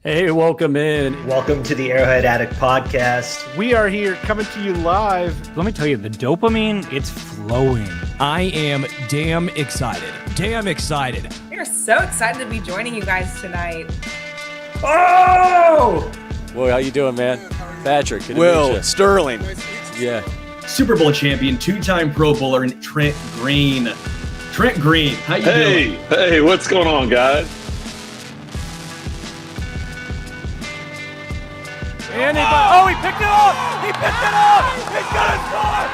Hey, welcome in. Welcome to the Arrowhead Addict podcast. We are here coming to you live. Let me tell you, the dopamine, it's flowing. I am damn excited. Damn excited. We are so excited to be joining you guys tonight. Oh! Well, how you doing, man? Patrick. Will Sterling. Yeah. Super Bowl champion, two-time Pro Bowler, and Trent Green. Trent Green, how you doing? Hey, what's going on, guys? And he picked it up! He picked it up! He's gonna score!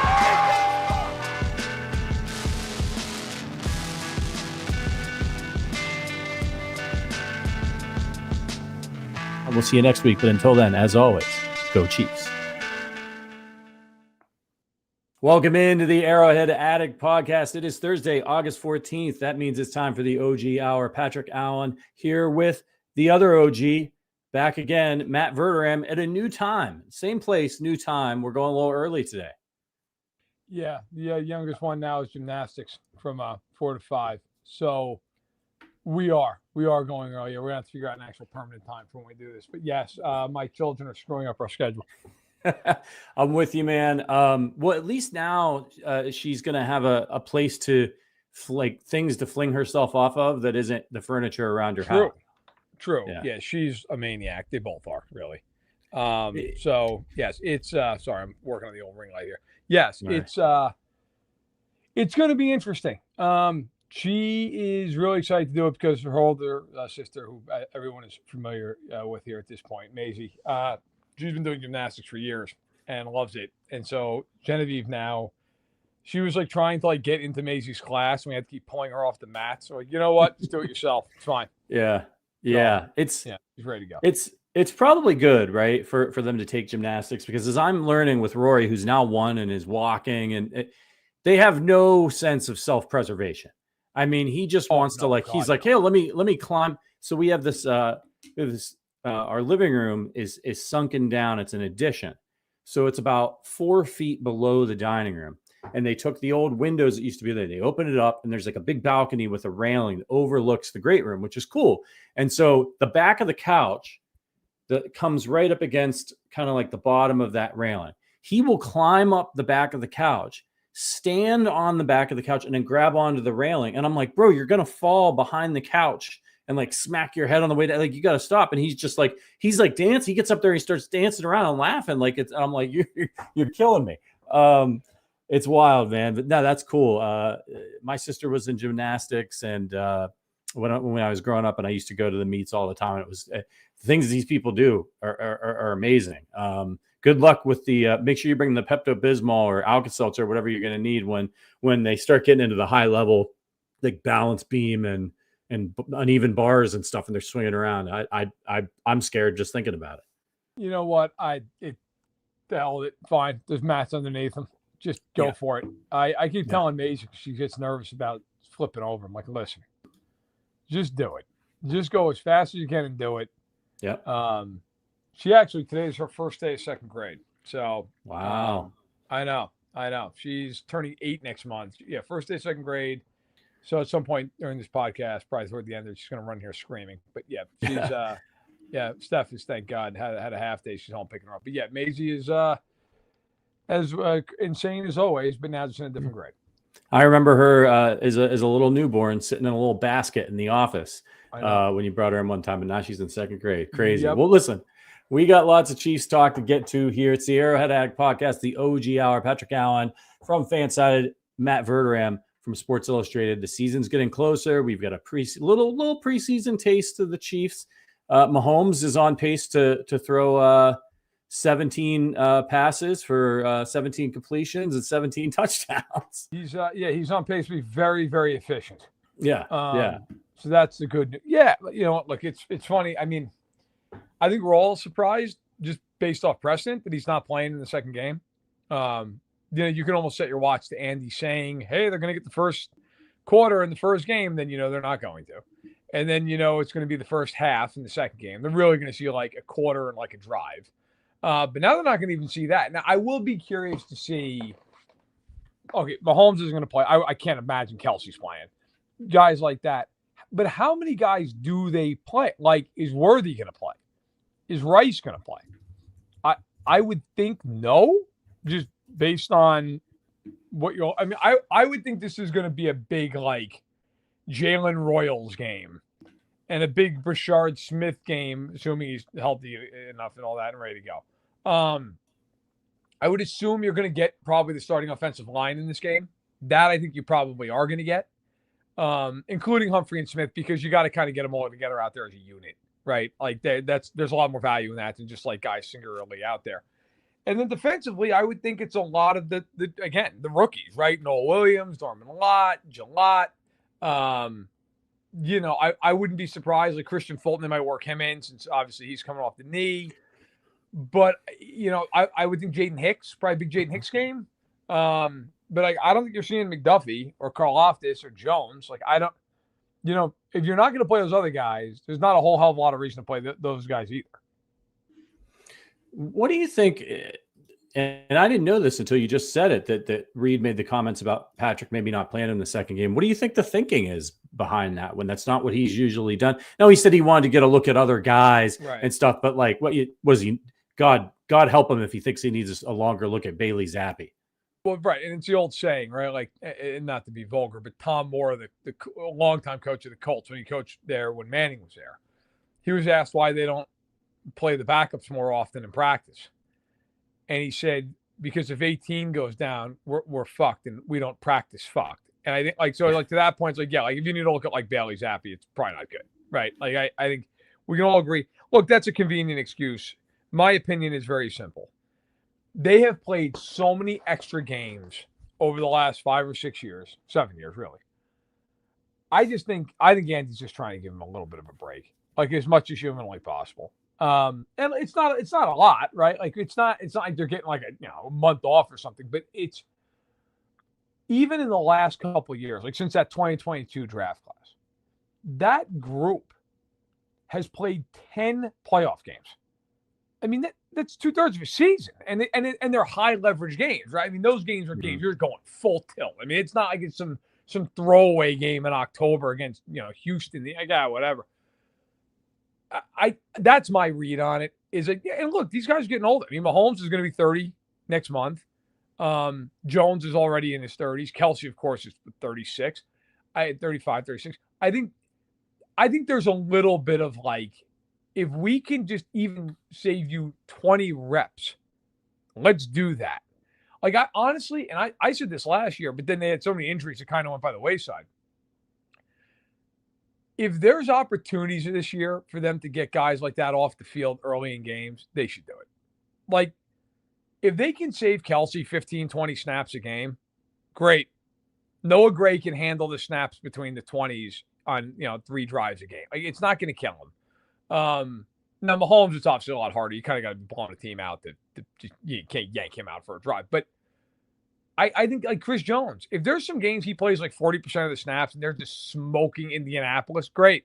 And we'll see you next week. But until then, as always, go Chiefs. Welcome into the Arrowhead Addict podcast. It is Thursday, August 14th. That means it's time for the OG Hour. Patrick Allen here with the other OG. Back again, Matt Verderame at a new time. Same place, new time. We're going a little early today. Yeah, the youngest one now is gymnastics from 4 to 5. So we are going early. We're going to have to figure out an actual permanent time for when we do this. But yes, my children are screwing up our schedule. I'm with you, man. Well, at least now she's going to have a place to things to fling herself off of that isn't the furniture around her house. True. Yeah, she's a maniac. They both are, really. So yes, it's sorry, I'm working on the old ring light here. Yes, right. It's going to be interesting. She is really excited to do it because her older sister, who everyone is familiar with here at this point, Maisie, she's been doing gymnastics for years and loves it. And so Genevieve now, she was trying to get into Maisie's class, and we had to keep pulling her off the mat. So you know what? Just do it yourself. It's fine. Yeah. She's ready to go. It's probably good, right, for them to take gymnastics, because as I'm learning with Rory, who's now 1 and is walking, and they have no sense of self-preservation. I mean, he just wants to he's like, hey, let me climb. So we have this our living room is sunken down. It's an addition, so it's about 4 feet below the dining room. And they took the old windows that used to be there. They opened it up, and there's a big balcony with a railing that overlooks the great room, which is cool. And so the back of the couch that comes right up against kind of the bottom of that railing. He will climb up the back of the couch, stand on the back of the couch, and then grab onto the railing. And I'm like, bro, you're going to fall behind the couch and smack your head on the way down. You got to stop. And he's just he's dancing. He gets up there, and he starts dancing around and laughing. I'm like, you're killing me. It's wild, man. But no, that's cool. My sister was in gymnastics, and when I was growing up, and I used to go to the meets all the time. It was the things these people do are amazing. Good luck with the. Make sure you bring the Pepto-Bismol or Alka-Seltzer, whatever you're going to need when they start getting into the high level, balance beam and uneven bars and stuff, and they're swinging around. I'm scared just thinking about it. You know what? The hell with it. Fine. There's mats underneath them. Just go for it. I keep telling Maisie, she gets nervous about flipping over. I'm like, listen, just do it. Just go as fast as you can and do it. Yeah. She actually, today is her first day of second grade. So wow. I know. She's turning 8 next month. Yeah, first day of second grade. So at some point during this podcast, probably toward the end, she's going to run here screaming. But yeah, she's Steph is, thank God, had a half day. She's home picking her up. But yeah, Maisie is as insane as always, but now just in a different grade. I remember her as a little newborn sitting in a little basket in the office when you brought her in one time, and now she's in second grade. Crazy. Yep. Well, listen, we got lots of Chiefs talk to get to here. It's the Arrowhead Addict podcast, the OG Hour. Patrick Allen from Fansided, Matt Verderame from Sports Illustrated. The season's getting closer. We've got a little preseason taste of the Chiefs. Mahomes is on pace to throw 17 passes for 17 completions and 17 touchdowns. He's on pace to be very, very efficient. Yeah. So that's the good news. Yeah, you know what? Look, it's funny. I mean, I think we're all surprised just based off precedent that he's not playing in the second game. You can almost set your watch to Andy saying, "Hey, they're going to get the first quarter in the first game." Then they're not going to, and then it's going to be the first half in the second game. They're really going to see a quarter and a drive. But now they're not going to even see that. Now, I will be curious to see. Okay, Mahomes is going to play. I can't imagine Kelsey's playing. Guys like that. But how many guys do they play? Is Worthy going to play? Is Rice going to play? I would think no, just based on what you're. I mean, I would think this is going to be a big like Jalen Royals game and a big Brashard Smith game, assuming he's healthy enough and all that and ready to go. I would assume you're going to get probably the starting offensive line in this game. That I think you probably are going to get, including Humphrey and Smith, because you got to kind of get them all together out there as a unit, right? Like there's a lot more value in that than just like guys singularly out there. And then defensively, I would think it's a lot of the rookies, right? Noah Williams, Norman Lott, Jalott. I wouldn't be surprised. Like Christian Fulton, they might work him in since obviously he's coming off the knee. But I would think Jaden Hicks, probably big Jaden Hicks game. But I don't think you're seeing McDuffie or Karlaftis or Jones. Like I don't, if you're not going to play those other guys, there's not a whole hell of a lot of reason to play those guys either. What do you think? And I didn't know this until you just said it, that Reed made the comments about Patrick maybe not playing in the second game. What do you think the thinking is behind that when that's not what he's usually done? No, he said he wanted to get a look at other guys and stuff, but like was he? God help him if he thinks he needs a longer look at Bailey Zappi. Well, right, and it's the old saying, right? Like, and not to be vulgar, but Tom Moore, the longtime coach of the Colts, when he coached there when Manning was there, he was asked why they don't play the backups more often in practice, and he said because if 18 goes down, we're fucked, and we don't practice fucked. And I think to that point, it's like if you need to look at like Bailey Zappi, it's probably not good, right? Like I think we can all agree. Look, that's a convenient excuse. My opinion is very simple. They have played so many extra games over the last 5 or 6 years, 7 years, really. I think Andy's just trying to give him a little bit of a break, like as much as humanly possible. And it's not a lot, right? Like it's not like they're getting like a month off or something, but it's even in the last couple of years, like since that 2022 draft class, that group has played 10 playoff games. I mean, that's 2/3 of a season, and they're high leverage games, right? I mean, those games are games you're going full tilt. I mean, it's not like it's some throwaway game in October against Houston. Whatever. That's my read on it. Is it? And look, these guys are getting older. I mean, Mahomes is going to be 30 next month. Jones is already in his 30s. Kelsey, of course, is 36. 35, 36. I think there's a little bit of like, if we can just even save you 20 reps, let's do that. Like I honestly, and I said this last year, but then they had so many injuries, it kind of went by the wayside. If there's opportunities this year for them to get guys like that off the field early in games, they should do it. Like if they can save Kelsey 15, 20 snaps a game, great. Noah Gray can handle the snaps between the 20s on 3 drives a game. Like it's not going to kill him. Now Mahomes is obviously a lot harder. You kind of got to be blowing a team out that you can't yank him out for a drive. But I think like Chris Jones, if there's some games he plays like 40% of the snaps and they're just smoking Indianapolis, great.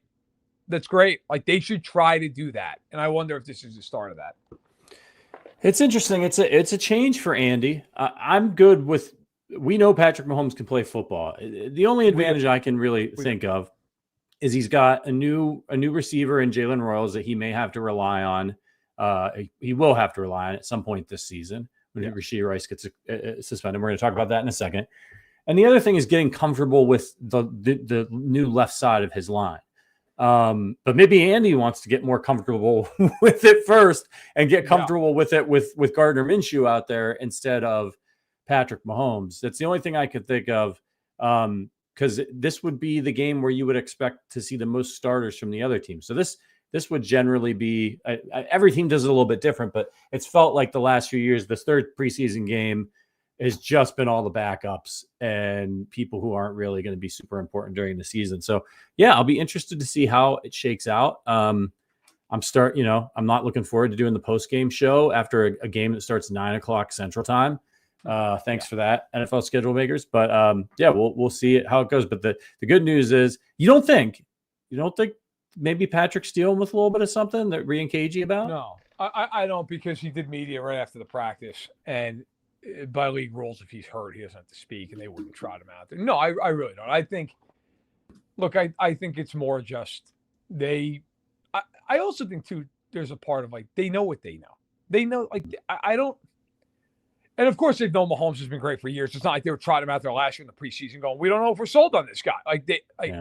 That's great. Like they should try to do that. And I wonder if this is the start of that. It's interesting. It's a change for Andy. I'm good with. We know Patrick Mahomes can play football. The only advantage I can really think of is he's got a new receiver in Jalen Royals that he may have to rely on. He will have to rely on at some point this season when Rashee Rice gets suspended. We're going to talk about that in a second. And the other thing is getting comfortable with the new left side of his line. But maybe Andy wants to get more comfortable with it first and get comfortable with it with Gardner Minshew out there instead of Patrick Mahomes. That's the only thing I could think of. Because this would be the game where you would expect to see the most starters from the other team. So this would generally be every team does it a little bit different, but it's felt like the last few years, this third preseason game has just been all the backups and people who aren't really going to be super important during the season. So yeah, I'll be interested to see how it shakes out. I'm not looking forward to doing the post-game show after a game that starts 9:00 Central Time. Thanks for that, NFL schedule makers. But we'll see how it goes. But the good news is you don't think maybe Patrick's dealing with a little bit of something that Ree and KG about? No, I don't, because he did media right after the practice, and by league rules, if he's hurt, he doesn't have to speak, and they wouldn't trot him out there. No, I really don't. I think it's more just I also think too, there's a part of like they know what they know. They know like I don't. And of course, they've known Mahomes has been great for years. It's not like they were trotting him out there last year in the preseason going, we don't know if we're sold on this guy.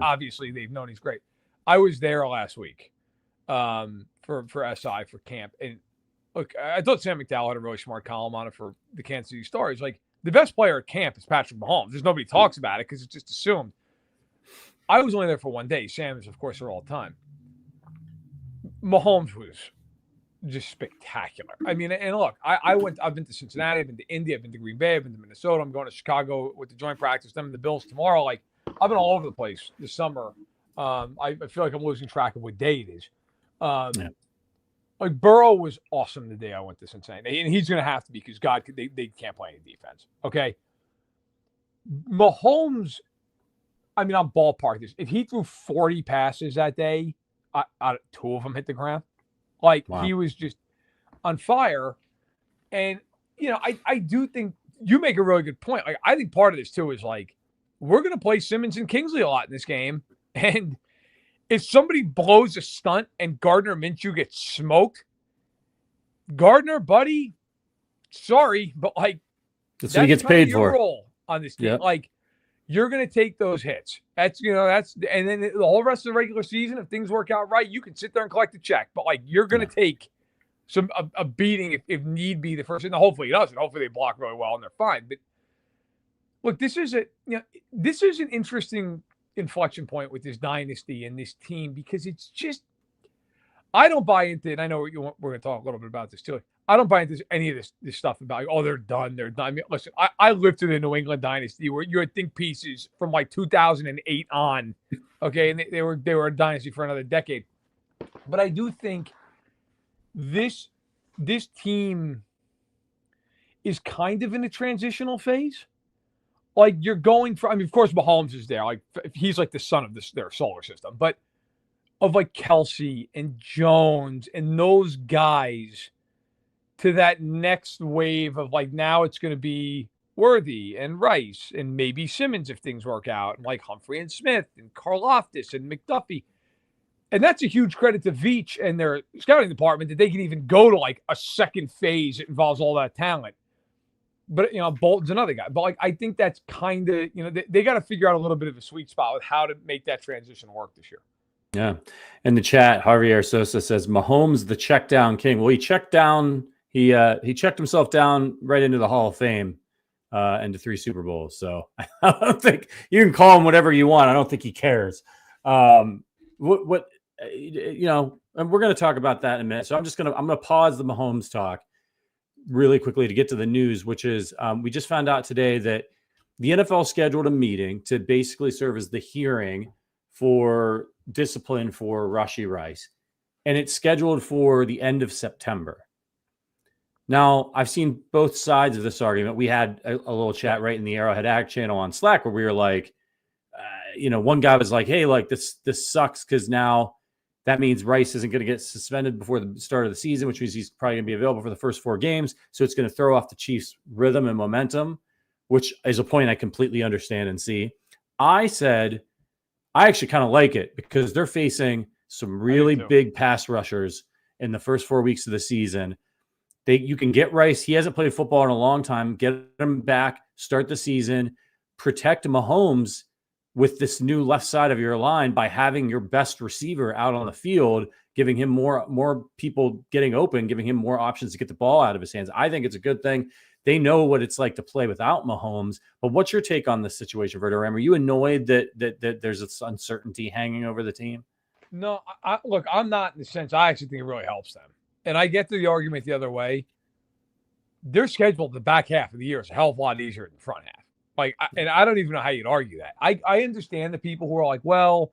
Obviously, they've known he's great. I was there last week for SI for camp. And look, I thought Sam McDowell had a really smart column on it for the Kansas City Star. He's like, the best player at camp is Patrick Mahomes. There's nobody talks about it because it's just assumed. I was only there for one day. Sam is, of course, there all the time. Mahomes was just spectacular. I mean, and look, I've been to Cincinnati, I've been to Indy, I've been to Green Bay, I've been to Minnesota, I'm going to Chicago with the joint practice, them and the Bills tomorrow. Like, I've been all over the place this summer. I feel like I'm losing track of what day it is. Like, Burrow was awesome the day I went to Cincinnati, and he's going to have to be because they can't play any defense. Okay. Mahomes, I mean, I'm ballpark this. If he threw 40 passes that day, two of them hit the ground. Like, wow. He was just on fire. And, I do think you make a really good point. Like, I think part of this, too, is like, we're going to play Simmons and Kingsley a lot in this game. And if somebody blows a stunt and Gardner Minshew gets smoked, Gardner, buddy, sorry, but like, that's what he gets paid for. Role on this team. Yep. Like, you're going to take those hits. And then the whole rest of the regular season, if things work out right, you can sit there and collect a check. But like, you're going to take a beating if need be the first. And hopefully it doesn't. Hopefully they block really well and they're fine. But look, this is an interesting inflection point with this dynasty and this team because it's just, I don't buy into it. And I know we're going to talk a little bit about this too. I don't buy into any of this stuff about, they're done. I mean, listen, I lived through the New England dynasty where you had think pieces from like 2008 on, okay, and they were a dynasty for another decade. But I do think this team is kind of in a transitional phase. Like, you're going from, I mean, of course, Mahomes is there. Like, he's like the son of their solar system, but of like Kelsey and Jones and those guys to that next wave of like, now it's going to be Worthy and Rice and maybe Simmons if things work out, and like Humphrey and Smith and Karlaftis and McDuffie. And that's a huge credit to Veach and their scouting department that they can even go to like a second phase that involves all that talent. But, Bolton's another guy. But like, I think that's kind of, they got to figure out a little bit of a sweet spot with how to make that transition work this year. Yeah. In the chat, Javier Sosa says, Mahomes, the check down king. Well, he checked down. He checked himself down right into the Hall of Fame and to 3 Super Bowls. So I don't think you can call him whatever you want. I don't think he cares. And we're going to talk about that in a minute. So I'm going to pause the Mahomes talk really quickly to get to the news, which is we just found out today that the NFL scheduled a meeting to basically serve as the hearing for discipline for Rashee Rice. And it's scheduled for the end of September. Now, I've seen both sides of this argument. We had a little chat right in the Arrowhead Addict channel on Slack where we were like, one guy was like, hey, like this sucks because now that means Rice isn't going to get suspended before the start of the season, which means he's probably going to be available for the first 4 games. So it's going to throw off the Chiefs' rhythm and momentum, which is a point I completely understand and see. I said, I actually kind of like it because they're facing some really big pass rushers in the first 4 weeks of the season. You can get Rice. He hasn't played football in a long time. Get him back, start the season, protect Mahomes with this new left side of your line by having your best receiver out on the field, giving him more people getting open, giving him more options to get the ball out of his hands. I think it's a good thing. They know what it's like to play without Mahomes. But what's your take on this situation, Verderame? Are you annoyed that there's this uncertainty hanging over the team? No, look, I'm not in the sense. I actually think it really helps them. And I get to the argument the other way. Their schedule the back half of the year is a hell of a lot easier than the front half. Like, and I don't even know how you'd argue that. I understand the people who are like, well,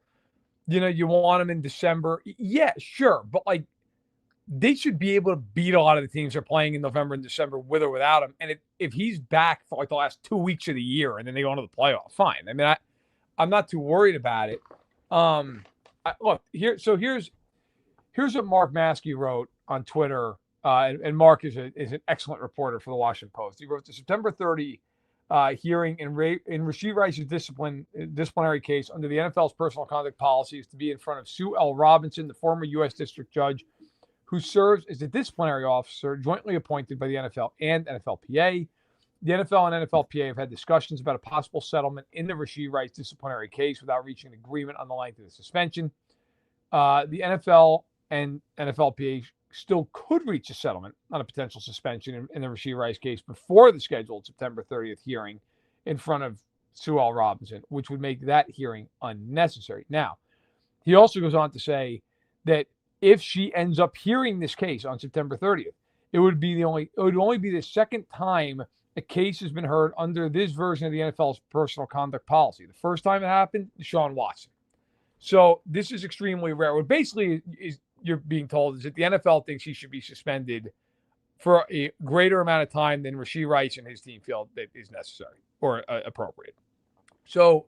you want them in December. Yeah, sure. But like, they should be able to beat a lot of the teams they're playing in November and December with or without him. And if he's back for like the last 2 weeks of the year and then they go into the playoff, fine. I mean, I'm not too worried about it. Look, here's what Mark Maskey wrote on Twitter. And Mark is an excellent reporter for the Washington Post. He wrote the September 30 hearing in Rashee Rice's disciplinary case under the NFL's personal conduct policy is to be in front of Sue L. Robinson, the former U.S. District Judge who serves as a disciplinary officer jointly appointed by the NFL and NFLPA. The NFL and NFLPA have had discussions about a possible settlement in the Rashee Rice disciplinary case without reaching an agreement on the length of the suspension. The NFL and NFLPA still could reach a settlement on a potential suspension in the Rashee Rice case before the scheduled September 30th hearing in front of Sue L. Robinson, which would make that hearing unnecessary. Now, he also goes on to say that if she ends up hearing this case on September 30th, it would only be the second time a case has been heard under this version of the NFL's personal conduct policy. The first time it happened, Deshaun Watson. So this is extremely rare. What basically is you're being told is that the NFL thinks he should be suspended for a greater amount of time than Rashee Rice and his team feel that is necessary or appropriate. So,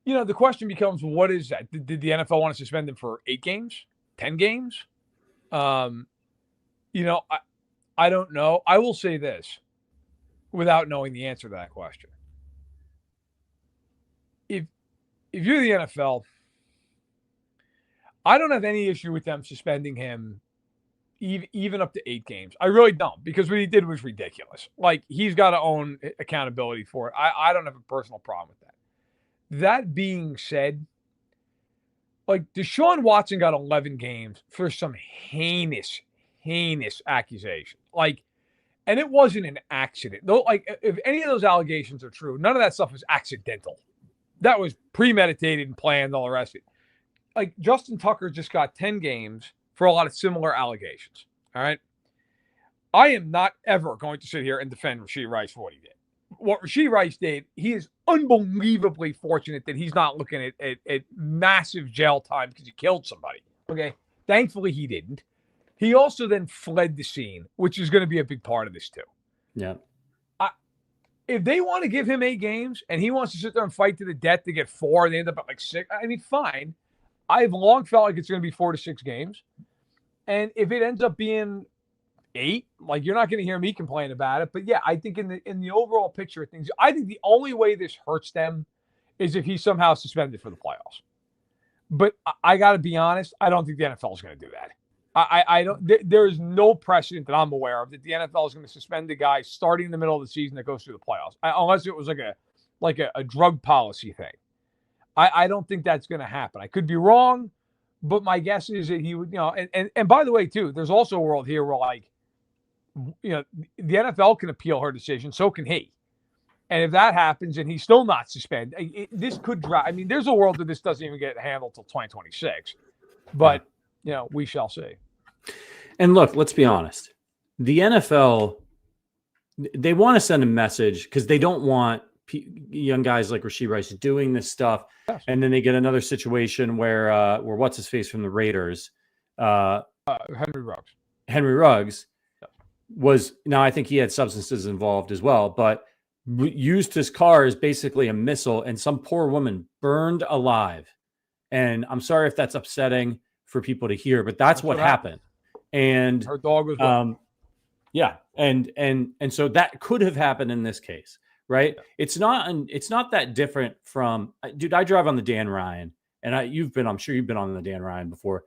the question becomes, what is that? Did the NFL want to suspend him for 8 games, 10 games? I don't know. I will say this without knowing the answer to that question. If you're the NFL, I don't have any issue with them suspending him even up to 8 games. I really don't, because what he did was ridiculous. Like, he's got to own accountability for it. I don't have a personal problem with that. That being said, like, Deshaun Watson got 11 games for some heinous accusation. Like, and it wasn't an accident. Though, like, if any of those allegations are true, none of that stuff was accidental. That was premeditated and planned, all the rest of it. Like, Justin Tucker just got 10 games for a lot of similar allegations. All right. I am not ever going to sit here and defend Rashee Rice for what he did. What Rashee Rice did, he is unbelievably fortunate that he's not looking at massive jail time because he killed somebody. Okay. Thankfully, he didn't. He also then fled the scene, which is going to be a big part of this too. Yeah. If they want to give him 8 games and he wants to sit there and fight to the death to get 4, and they end up at like 6, I mean, fine. I've long felt like it's going to be 4 to 6 games. And if it ends up being 8, like, you're not going to hear me complain about it. But yeah, I think in the overall picture of things, I think the only way this hurts them is if he's somehow suspended for the playoffs. But I got to be honest, I don't think the NFL is going to do that. I don't. There is no precedent that I'm aware of that the NFL is going to suspend a guy starting in the middle of the season that goes through the playoffs, unless it was like a drug policy thing. I don't think that's going to happen. I could be wrong, but my guess is that he would, and by the way, too, there's also a world here where, like, the NFL can appeal her decision. So can he. And if that happens and he's still not suspended, this could drive. I mean, there's a world where this doesn't even get handled till 2026, but we shall see. And look, let's be honest. The NFL, they want to send a message because they don't want young guys like Rashee Rice doing this stuff. Yes. And then they get another situation where what's his face from the Raiders, Henry Ruggs was, now I think he had substances involved as well, but used his car as basically a missile, and some poor woman burned alive. And I'm sorry if that's upsetting for people to hear, but that's what happened. And her dog was yeah. And so that could have happened in this case. Right. Yeah. It's not that different from, dude, I drive on the Dan Ryan, and I'm sure you've been on the Dan Ryan before.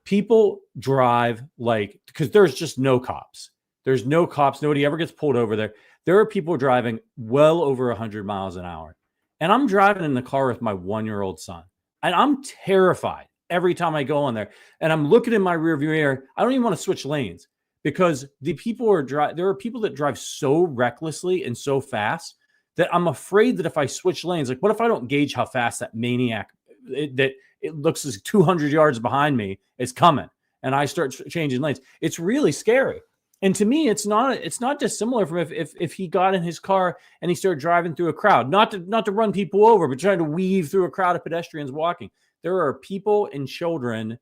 People drive because there's just no cops. There's no cops. Nobody ever gets pulled over there. There are people driving well over 100 miles an hour. And I'm driving in the car with my 1-year-old son, and I'm terrified every time I go on there, and I'm looking in my rearview mirror. I don't even want to switch lanes because there are people that drive so recklessly and so fast that I'm afraid that if I switch lanes, like, what if I don't gauge how fast that maniac that it looks as 200 yards behind me is coming, and I start changing lanes? It's really scary. And to me, it's not dissimilar from if he got in his car and he started driving through a crowd, not to run people over, but trying to weave through a crowd of pedestrians walking. There are people and children,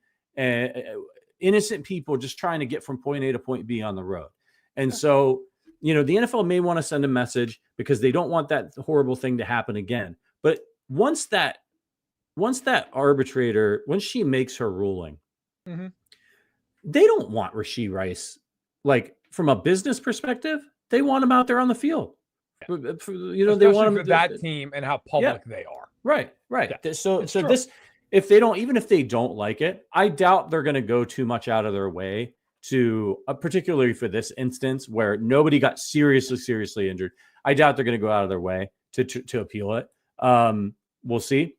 innocent people, just trying to get from point A to point B on the road. And so, the NFL may want to send a message because they don't want that horrible thing to happen again. But once that arbitrator, once she makes her ruling, they don't want Rashee Rice. Like, from a business perspective, they want him out there on the field. Yeah. They want him for that team and how public they are. Right. Yeah. So this, if they don't like it, I doubt they're going to go too much out of their way to, particularly for this instance where nobody got seriously injured. I doubt they're going to go out of their way to appeal it. We'll see.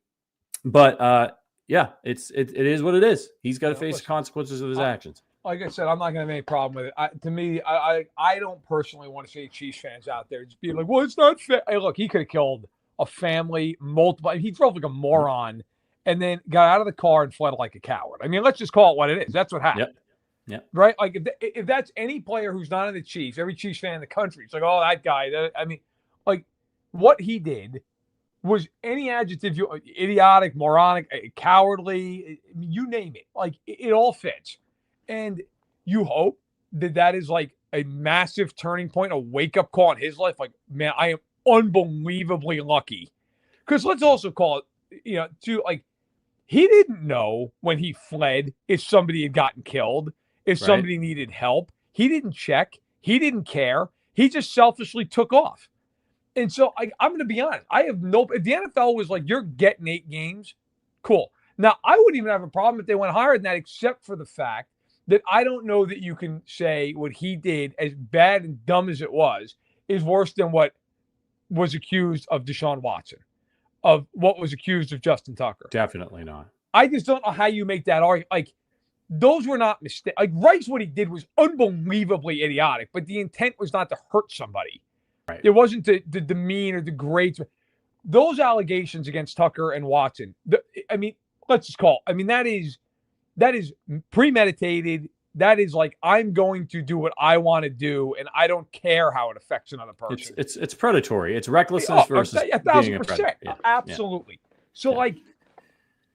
But yeah, it is what it is. He's got to face the consequences of his actions. Like I said, I'm not going to have any problem with it. To me, I don't personally want to see Chiefs fans out there just being like, well, it's not fair. Hey, look, he could have killed a family, multiple. He drove like a moron and then got out of the car and fled like a coward. I mean, let's just call it what it is. That's what happened. Yep. Right? Like, if that's any player who's not in the Chiefs, every Chiefs fan in the country, it's like, oh, that guy. I mean, like, what he did was any adjective, idiotic, moronic, cowardly, you name it. Like, it all fits. And you hope that is like a massive turning point, a wake-up call in his life. Like, man, I am unbelievably lucky. Because let's also call it, like, he didn't know when he fled if somebody had gotten killed, if somebody needed help. He didn't check. He didn't care. He just selfishly took off. And so I'm going to be honest. If the NFL was like, you're getting 8 games, cool. Now, I wouldn't even have a problem if they went higher than that, except for the fact that I don't know that you can say what he did, as bad and dumb as it was, is worse than what was accused of Deshaun Watson, of what was accused of Justin Tucker. Definitely not. I just don't know how you make that argument. Like, those were not mistakes. Like, Rice, what he did was unbelievably idiotic, but the intent was not to hurt somebody. Right. It wasn't to demean or degrade. Those allegations against Tucker and Watson, let's just call it. I mean, that is premeditated. That is like, I'm going to do what I want to do, and I don't care how it affects another person. It's predatory. It's recklessness versus 1,000%. Yeah. Absolutely. So, like,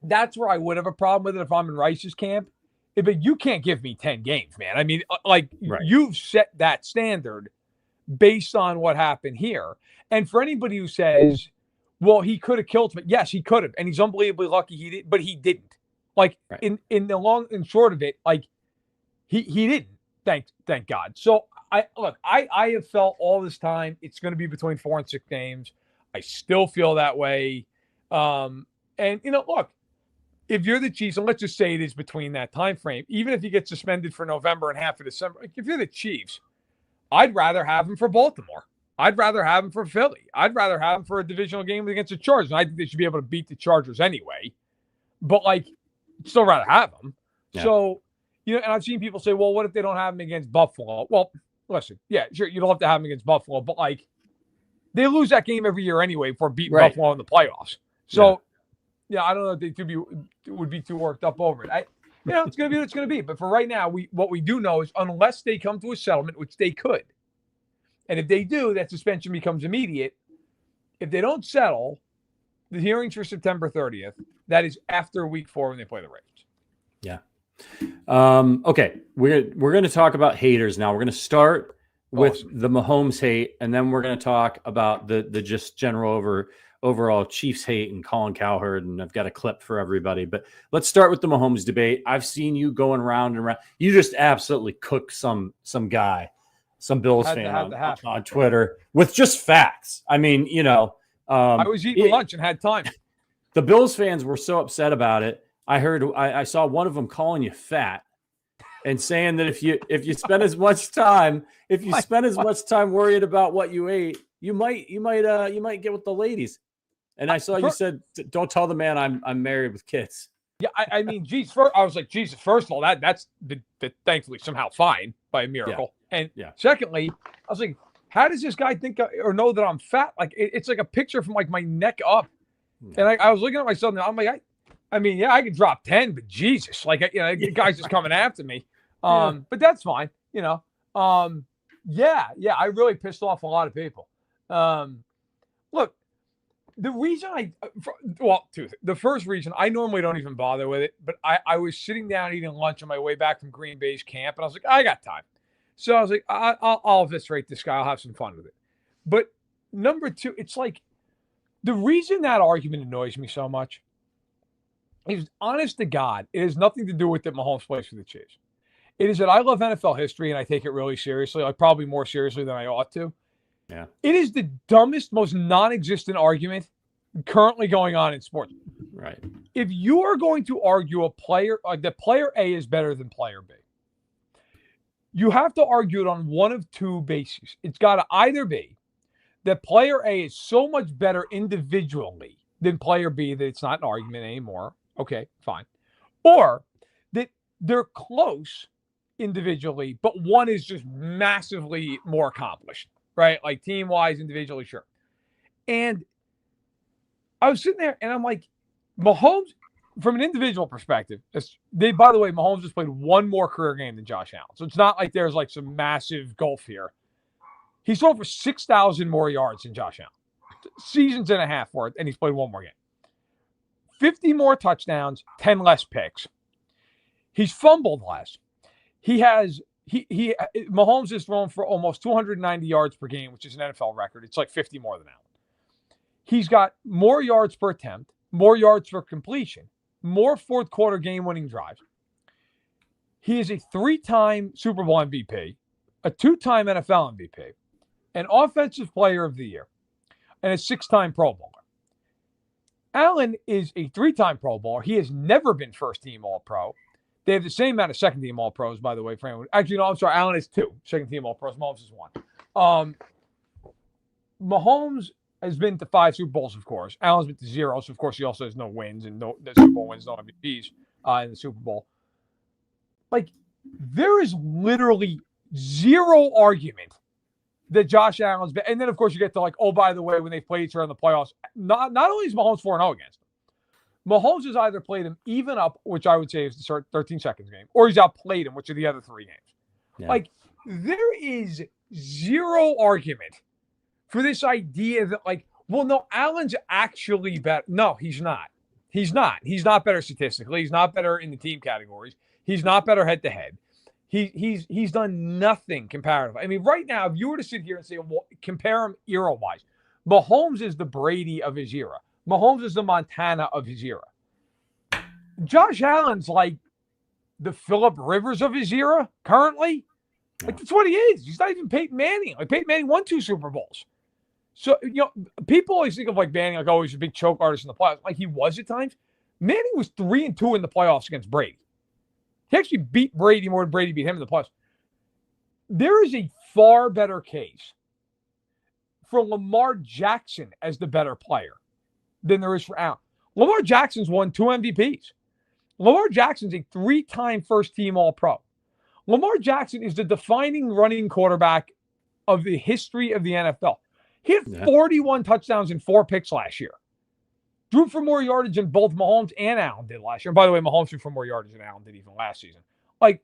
that's where I would have a problem with it if I'm in Rice's camp. But you can't give me 10 games, man. I mean, like, you've set that standard based on what happened here. And for anybody who says, well, he could have killed him. Yes, he could have. And he's unbelievably lucky he did, but he didn't. Like, in the long and short of it, like, he didn't. Thank God. So I have felt all this time it's going to be between 4 and 6 games. I still feel that way. And look, if you're the Chiefs, and let's just say it is between that time frame, even if you get suspended for November and half of December, like, if you're the Chiefs, I'd rather have him for Baltimore. I'd rather have him for Philly. I'd rather have him for a divisional game against the Chargers. And I think they should be able to beat the Chargers anyway. But, like, still rather have him. Yeah. So, and I've seen people say, well, what if they don't have him against Buffalo? Well, listen, yeah, sure, you don't have to have him against Buffalo, but, like, they lose that game every year anyway for beating Buffalo in the playoffs. So, I don't know if they would be too worked up over it. It's going to be what it's going to be. But for right now, what we do know is unless they come to a settlement, which they could, and if they do, that suspension becomes immediate. If they don't settle, the hearings for September 30th, that is after week 4 when they play the Ravens. Yeah. Okay. We're going to talk about haters now. We're going to start with the Mahomes hate, and then we're going to talk about the just general overall Chiefs hate and Colin Cowherd, and I've got a clip for everybody. But let's start with the Mahomes debate. I've seen you going round and round. You just absolutely cooked some guy, some Bills fan on Twitter with just facts. I mean, I was eating lunch and had time. The Bills fans were so upset about it. I saw one of them calling you fat and saying that if you spend as much time worried about what you ate, you might get with the ladies. And I saw you said, "Don't tell the man I'm married with kids." Yeah, I mean, geez, I was like, Jesus. First of all, that's thankfully somehow fine by a miracle. Yeah. And secondly, I was like, how does this guy think or know that I'm fat? Like, it's like a picture from like my neck up. Yeah. And I was looking at myself and I'm like, I could drop 10, but Jesus, like, the guy's just coming after me. But that's fine, I really pissed off a lot of people. Look, the reason the first reason, I normally don't even bother with it, but I was sitting down eating lunch on my way back from Green Bay's camp, and I was like, I got time. So I was like, I'll eviscerate this guy. I'll have some fun with it. But number 2, it's like, the reason that argument annoys me so much is, honest to God, it has nothing to do with that Mahomes plays for the Chiefs. It is that I love NFL history and I take it really seriously, like probably more seriously than I ought to. Yeah. It is the dumbest, most non-existent argument currently going on in sports. Right. If you are going to argue a player, like that player A is better than player B, you have to argue it on one of two bases. It's got to either be that player A is so much better individually than player B that it's not an argument anymore. Okay, fine. Or that they're close individually, but one is just massively more accomplished, right? Like team-wise, individually, sure. And I was sitting there and I'm like, Mahomes, from an individual perspective, by the way, Mahomes has played one more career game than Josh Allen. So it's not like there's like some massive gulf here. He's thrown for 6,000 more yards than Josh Allen. Seasons and a half worth, and he's played one more game. 50 more touchdowns, 10 less picks. He's fumbled less. Mahomes has thrown for almost 290 yards per game, which is an NFL record. It's like 50 more than Allen. He's got more yards per attempt, more yards per completion, more fourth quarter game-winning drives. He is a 3-time Super Bowl MVP, a 2-time NFL MVP, an Offensive Player of the Year, and a 6-time Pro Bowler. Allen is a 3-time Pro Bowler. He has never been first-team All-Pro. They have the same amount of second-team All-Pros, by the way. Actually, no, I'm sorry. Allen is 2 second-team All-Pros. Mahomes is 1. Mahomes has been to 5 Super Bowls, of course. Allen's been to 0, so of course he also has no wins and no Super Bowl wins, no MVPs in the Super Bowl. Like, there is literally zero argument that Josh Allen's been. And then, of course, you get to like, oh, by the way, when they played each other in the playoffs, not only is Mahomes 4-0 against him, Mahomes has either played him even up, which I would say is the 13 seconds game, or he's outplayed him, which are the other 3 games. Yeah. Like, there is zero argument for this idea that, like, well, no, Allen's actually better. No, he's not. He's not. He's not better statistically. He's not better in the team categories. He's not better head-to-head. He's done nothing comparative. I mean, right now, if you were to sit here and say, well, compare him era-wise, Mahomes is the Brady of his era. Mahomes is the Montana of his era. Josh Allen's like the Phillip Rivers of his era currently. Like, that's what he is. He's not even Peyton Manning. Like, Peyton Manning won 2 Super Bowls. So, you know, people always think of like Manning, like, oh, he's a big choke artist in the playoffs. Like he was at times. Manning was 3-2 in the playoffs against Brady. He actually beat Brady more than Brady beat him in the playoffs. There is a far better case for Lamar Jackson as the better player than there is for Allen. Lamar Jackson's won 2 MVPs. Lamar Jackson's a 3-time first-team All-Pro. Lamar Jackson is the defining running quarterback of the history of the NFL. He had 41 touchdowns and 4 picks last year. Threw for more yardage than both Mahomes and Allen did last year. And by the way, Mahomes threw for more yardage than Allen did even last season. Like,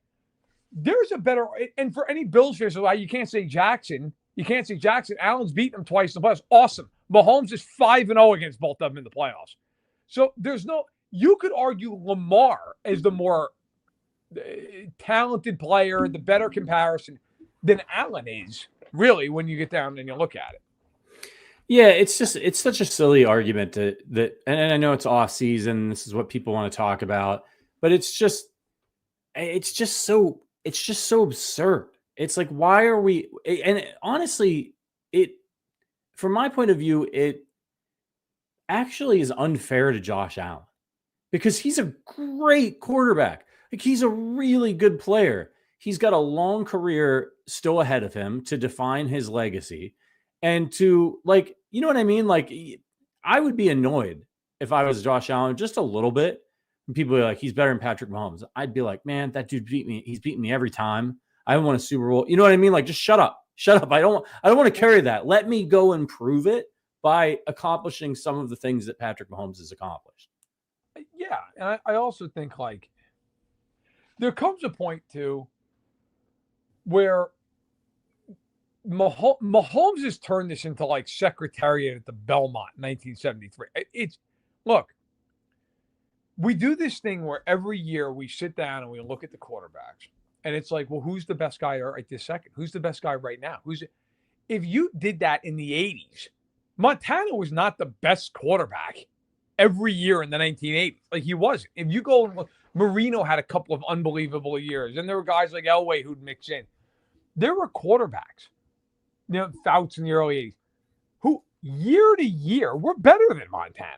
there's a better – and for any Bills fans, you can't say Jackson. You can't say Jackson. Allen's beaten him twice in the playoffs. Awesome. Mahomes is 5-0 against both of them in the playoffs. So there's no – you could argue Lamar as the more talented player, the better comparison than Allen is, really, when you get down and you look at it. Yeah, it's such a silly argument that, and I know it's off season. This is what people want to talk about, but it's just so absurd. It's like, why are we? And honestly, from my point of view, it actually is unfair to Josh Allen because he's a great quarterback. Like, he's a really good player. He's got a long career still ahead of him to define his legacy. And to, like, you know what I mean? Like, I would be annoyed if I was Josh Allen just a little bit. And people are like, he's better than Patrick Mahomes. I'd be like, man, that dude beat me. He's beaten me every time. I haven't won a Super Bowl. You know what I mean? Like, just shut up. Shut up. I don't want to carry that. Let me go and prove it by accomplishing some of the things that Patrick Mahomes has accomplished. Yeah. And I also think, like, there comes a point, too, where Mahomes has turned this into like Secretariat at the Belmont in 1973. Look, we do this thing where every year we sit down and we look at the quarterbacks, and it's like, well, who's the best guy right this second? Who's the best guy right now? If you did that in the 80s, Montana was not the best quarterback every year in the 1980s. Like, he wasn't. If you go and look, Marino had a couple of unbelievable years, and there were guys like Elway who'd mix in. There were quarterbacks, you know, Fouts in the early 80s, who year to year were better than Montana.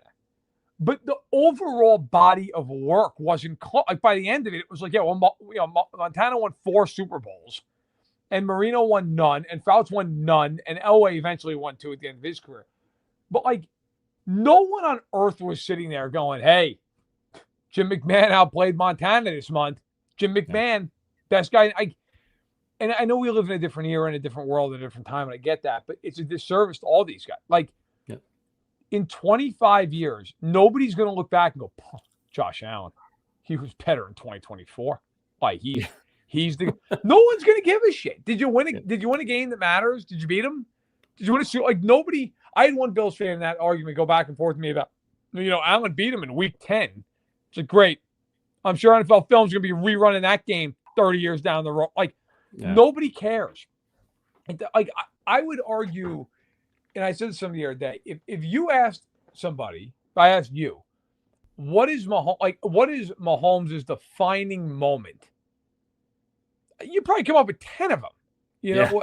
But the overall body of work wasn't close. Like, by the end of it, it was like, yeah, well, Montana won 4 Super Bowls. and Marino won none, and Fouts won none, and Elway eventually won 2 at the end of his career. But, like, no one on earth was sitting there going, hey, Jim McMahon outplayed Montana this month. Jim McMahon, best guy. And I know we live in a different era, in a different world, in a different time, and I get that, but it's a disservice to all these guys. Like, in 25 years, nobody's going to look back and go, Josh Allen, he was better in 2024. Like, he's the no one's going to give a shit. Did you win a game that matters? Did you beat him? Did you win a suit? Like, nobody. I had one Bills fan in that argument go back and forth with me about, Allen beat him in week 10. It's like, great. I'm sure NFL Film's going to be rerunning that game 30 years down the road. Like, nobody cares. Like, I would argue, and I said this something the other day, if you asked somebody, if I asked you, what is Mahomes' defining moment? You probably come up with 10 of them.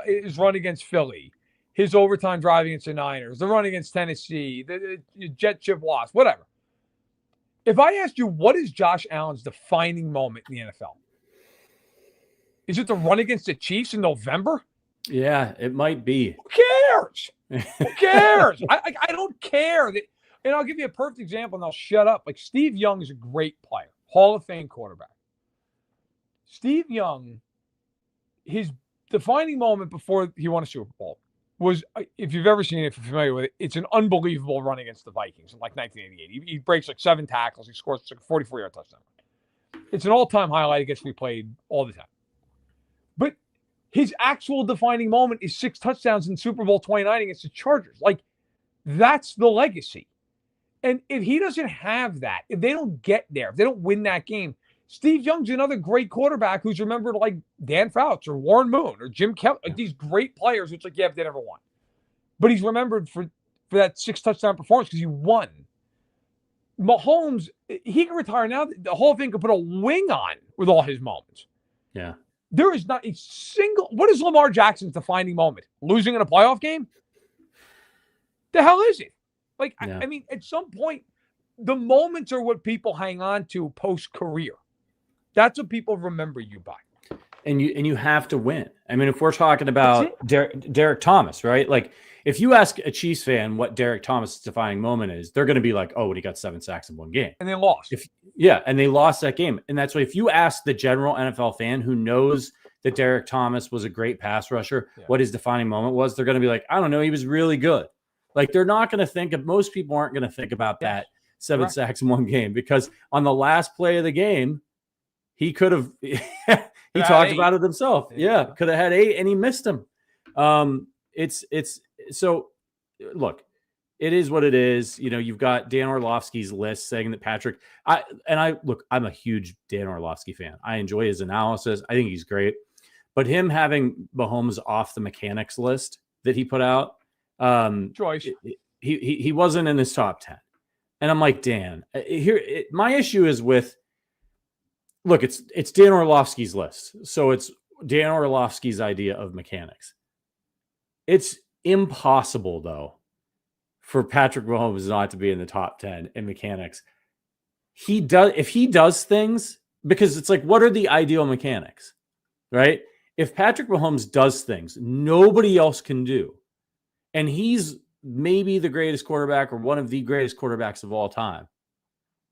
His run against Philly, his overtime drive against the Niners, the run against Tennessee, the jet chip loss, whatever. If I asked you, what is Josh Allen's defining moment in the NFL? Is it the run against the Chiefs in November? Yeah, it might be. Who cares? Who cares? I don't care. And I'll give you a perfect example, and I'll shut up. Like, Steve Young is a great player, Hall of Fame quarterback. Steve Young, his defining moment before he won a Super Bowl was, if you've ever seen it, if you're familiar with it, it's an unbelievable run against the Vikings in like 1988. He breaks like 7 tackles. He scores like a 44-yard touchdown. It's an all-time highlight. It gets replayed all the time. But his actual defining moment is 6 touchdowns in Super Bowl 29 against the Chargers. Like, that's the legacy. And if he doesn't have that, if they don't get there, if they don't win that game, Steve Young's another great quarterback who's remembered like Dan Fouts or Warren Moon or Jim Kelly, like these great players. It's like, yeah, if they never won. But he's remembered for that 6 touchdown performance because he won. Mahomes, he can retire now. The whole thing could put a wing on with all his moments. Yeah. There is not a single. What is Lamar Jackson's defining moment? Losing in a playoff game? The hell is it? Like, I mean, at some point, the moments are what people hang on to post-career. That's what people remember you by. And you have to win. I mean, if we're talking about Derek Thomas, right? Like, if you ask a Chiefs fan what Derek Thomas' defining moment is, they're going to be like, oh, he got 7 sacks in one game. And they lost. And they lost that game. And that's why if you ask the general NFL fan who knows that Derek Thomas was a great pass rusher, what his defining moment was, they're going to be like, I don't know, he was really good. Like, they're not going to think of, most people aren't going to think about that 7 sacks in one game, because on the last play of the game, he could have, he talked about it himself. Yeah. Could have had 8 and he missed them. So look, it is what it is. You've got Dan Orlovsky's list saying that Patrick, I'm a huge Dan Orlovsky fan. I enjoy his analysis. I think he's great, but him having Mahomes off the mechanics list that he put out, choice. He wasn't in his top 10. And I'm like, Dan, my issue is with, look, it's Dan Orlovsky's list. So it's Dan Orlovsky's idea of mechanics. It's impossible, though, for Patrick Mahomes not to be in the top 10 in mechanics. If he does things, because it's like, what are the ideal mechanics, right? If Patrick Mahomes does things nobody else can do, and he's maybe the greatest quarterback or one of the greatest quarterbacks of all time,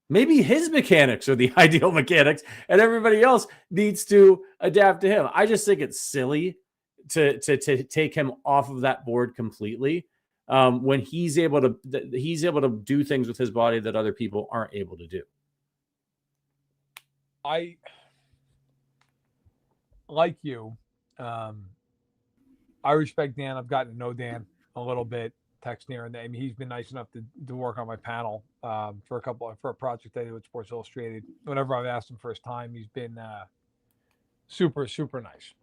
maybe his mechanics are the ideal mechanics and everybody else needs to adapt to him. I just think it's silly to take him off of that board completely when he's able to do things with his body that other people aren't able to do. I, like you, I respect Dan. I've gotten to know Dan a little bit, text here and there. I mean, he's been nice enough to work on my panel for a project I did with Sports Illustrated. Whenever I've asked him for his time, he's been super, super nice.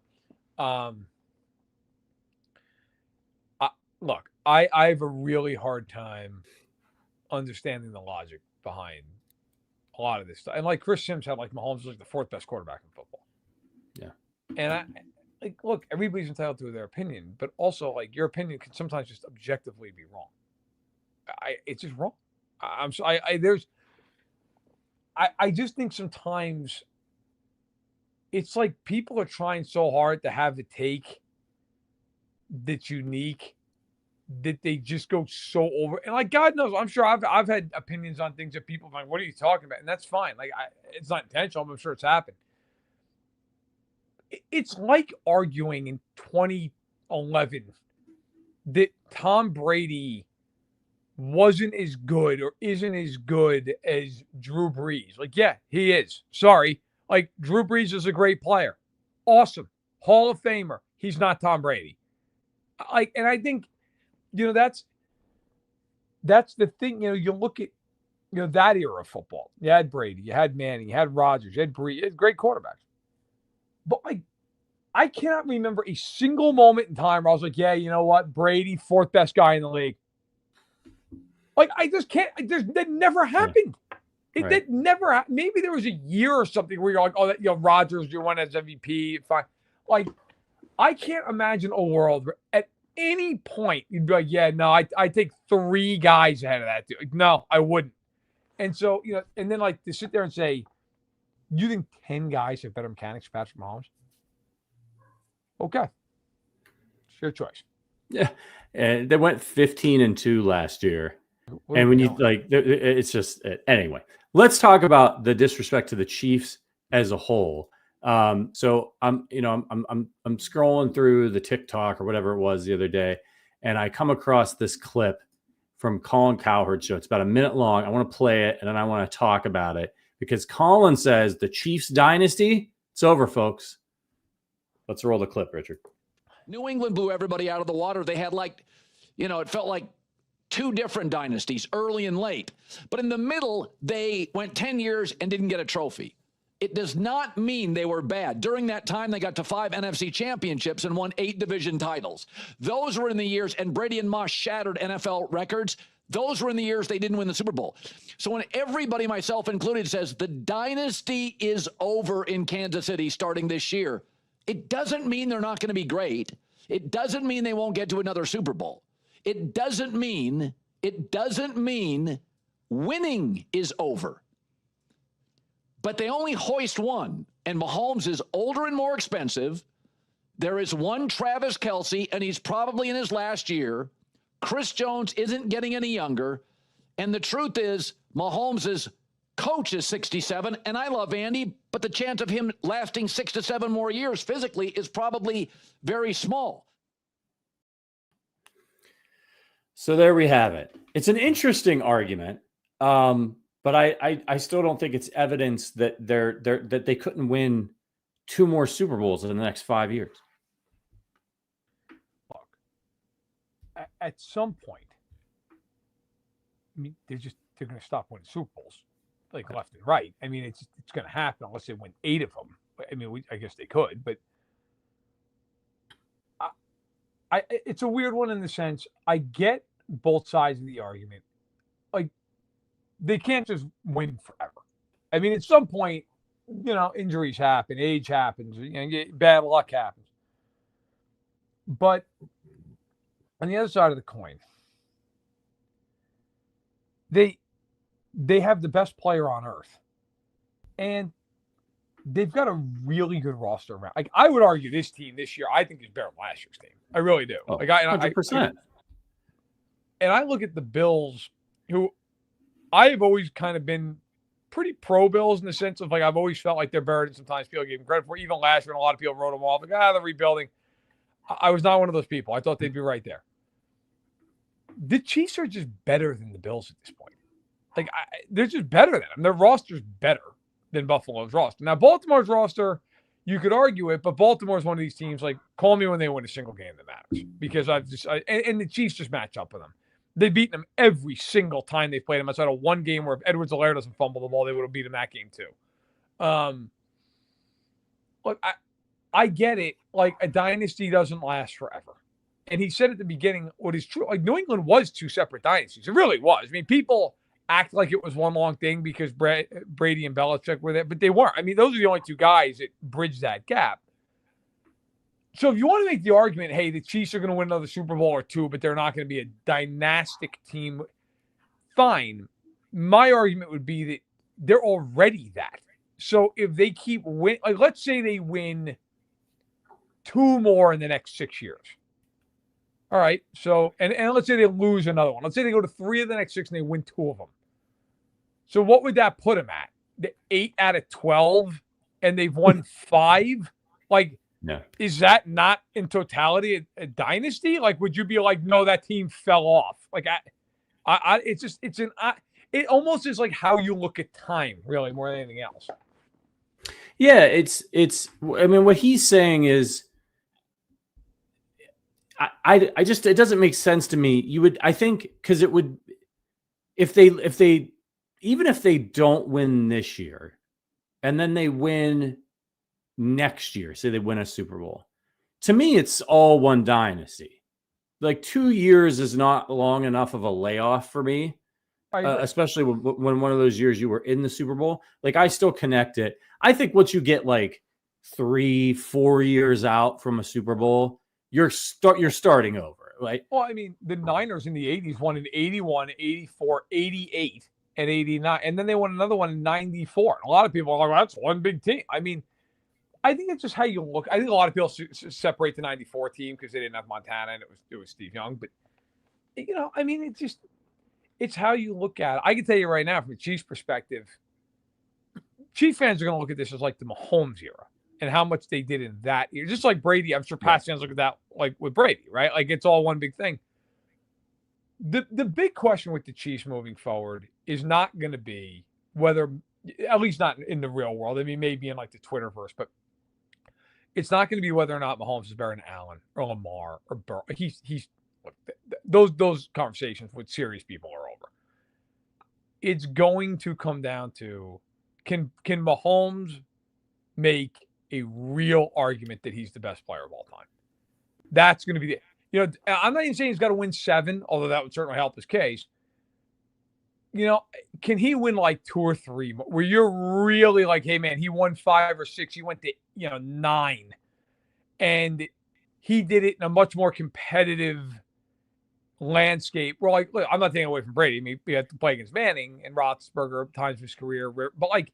Look, I have a really hard time understanding the logic behind a lot of this stuff. And like Chris Sims had, like, Mahomes was like the 4th best quarterback in football. Yeah. And look, everybody's entitled to their opinion, but also, like, your opinion can sometimes just objectively be wrong. It's just wrong. I just think sometimes it's like people are trying so hard to have the take that's unique that they just go so over. And like, God knows, I'm sure I've had opinions on things that people are like, what are you talking about? And that's fine. Like, it's not intentional. I'm sure it's happened. It's like arguing in 2011 that Tom Brady wasn't as good or isn't as good as Drew Brees. Like, yeah, he is. Sorry. Like, Drew Brees is a great player. Awesome. Hall of Famer. He's not Tom Brady. Like, and I think, that's the thing. You look at, that era of football. You had Brady, you had Manning, you had Rodgers, you had Brees, you had great quarterbacks. But like, I cannot remember a single moment in time where I was like, yeah, you know what? Brady, fourth best guy in the league. Like, I just can't. That never happened. That never happened. Maybe there was a year or something where you're like, oh, Rodgers, you won as MVP. Fine. Like, I can't imagine a world where at any point you'd be like, yeah, no, I take 3 guys ahead of that dude. Like, no, I wouldn't. And so, and then like to sit there and say, you think 10 guys have better mechanics than Patrick Mahomes? Okay. It's your choice. Yeah. And they went 15-2 last year. And when you it's just anyway, let's talk about the disrespect to the Chiefs as a whole. So I'm scrolling through the TikTok or whatever it was the other day, and I come across this clip from Colin Cowherd show. It's about a minute long. I want to play it, and then I want to talk about it because Colin says the Chiefs dynasty, it's over, folks. Let's roll the clip, Richard. New England blew everybody out of the water. They had it felt like 2 different dynasties, early and late. But in the middle, they went 10 years and didn't get a trophy. It does not mean they were bad. During that time, they got to 5 NFC championships and won 8 division titles. Those were in the years, and Brady and Moss shattered NFL records. Those were in the years they didn't win the Super Bowl. So when everybody, myself included, says the dynasty is over in Kansas City starting this year, it doesn't mean they're not going to be great. It doesn't mean they won't get to another Super Bowl. It doesn't mean winning is over. But they only hoist one, and Mahomes is older and more expensive. There is one Travis Kelce, and he's probably in his last year. Chris Jones isn't getting any younger. And the truth is, Mahomes' coach is 67, and I love Andy, but the chance of him lasting 6 to 7 more years physically is probably very small. So there we have it. It's an interesting argument, but I still don't think it's evidence that that they couldn't win 2 more Super Bowls in the next 5 years. Look, at some point, I mean, they're going to stop winning Super Bowls, like left and right. I mean, it's going to happen unless they win 8 of them. I mean, I guess they could, but it's a weird one in the sense I get both sides of the argument. Like, they can't just win forever. I mean, at some point, injuries happen, age happens, bad luck happens. But on the other side of the coin, they have the best player on earth, and they've got a really good roster around. Like, I would argue this team this year, I think is better than last year's team. I really do. 100%. And I look at the Bills, who I have always kind of been pretty pro Bills in the sense of, like, I've always felt like they're better than sometimes people give them credit for. Even last year, when a lot of people wrote them off, like, they're rebuilding. I was not one of those people. I thought they'd be right there. The Chiefs are just better than the Bills at this point. Like, they're just better than them. Their roster's better than Buffalo's roster. Now, Baltimore's roster, you could argue it, but Baltimore's one of these teams, like, call me when they win a single game that matters. Because and the Chiefs just match up with them. They've beaten them every single time they've played them. Outside of one game where if Edwards-Helaire doesn't fumble the ball, they would have beat them that game too. Look, I get it. Like, a dynasty doesn't last forever. And he said at the beginning what is true. Like, New England was 2 separate dynasties. It really was. I mean, people act like it was one long thing because Brady and Belichick were there, but they weren't. I mean, those are the only 2 guys that bridged that gap. So if you want to make the argument, hey, the Chiefs are going to win another Super Bowl or 2, but they're not going to be a dynastic team, fine. My argument would be that they're already that. So if they keep winning, like, let's say they win 2 more in the next 6 years. All right. So, and let's say they lose another one. Let's say they go to 3 of the next 6 and they win 2 of them. So what would that put them at? The 8 out of 12, and they've won 5? Like, is that not in totality a dynasty? Like, would you be like, no, that team fell off? Like, it almost is like how you look at time, really, more than anything else. Yeah, I mean, what he's saying is, I just, it doesn't make sense to me. I think, because it would, if they, even if they don't win this year and then they win next year, say they win a Super Bowl, to me, it's all one dynasty. Like 2 years is not long enough of a layoff for me, especially when one of those years you were in the Super Bowl. Like, I still connect it. I think once you get like 3-4 years out from a Super Bowl, you're starting over. Right? Well, I mean, the Niners in the 80s won in 81, 84, 88, and 89, and then they won another one in 94. And a lot of people are like, well, that's one big team. I mean, I think it's just how you look. I think a lot of people separate the 94 team because they didn't have Montana and it was Steve Young. But, I mean, it's how you look at it. I can tell you right now, from a Chiefs perspective, Chiefs fans are going to look at this as like the Mahomes era and how much they did in that year. Just like Brady, I'm sure Pats fans look at that like with Brady, right? Like, it's all one big thing. The big question with the Chiefs moving forward is not going to be whether, at least not in the real world. I mean, maybe in like the Twitterverse, but it's not going to be whether or not Mahomes is better than Allen or Lamar or Burrow. Those conversations with serious people are over. It's going to come down to, can Mahomes make a real argument that he's the best player of all time? That's going to be I'm not even saying he's got to win 7, although that would certainly help his case. Can he win like 2 or 3 where you're really like, hey man, he won 5 or 6, he went to 9, and he did it in a much more competitive landscape. We're like, look, I'm not taking away from Brady. I mean, we had to play against Manning and Roethlisberger at times of his career, but like,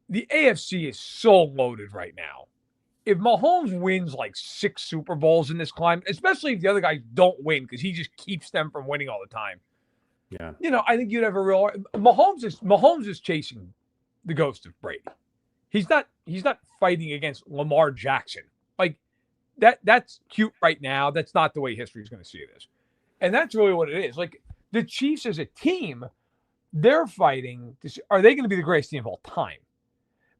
the AFC is so loaded right now. If Mahomes wins like 6 Super Bowls in this climate, especially if the other guys don't win because he just keeps them from winning all the time. Yeah. I think you'd have a real Mahomes is chasing the ghost of Brady. He's not fighting against Lamar Jackson. Like, that's cute right now. That's not the way history is going to see this. And that's really what it is. Like, the Chiefs as a team, they're fighting to see, are they going to be the greatest team of all time?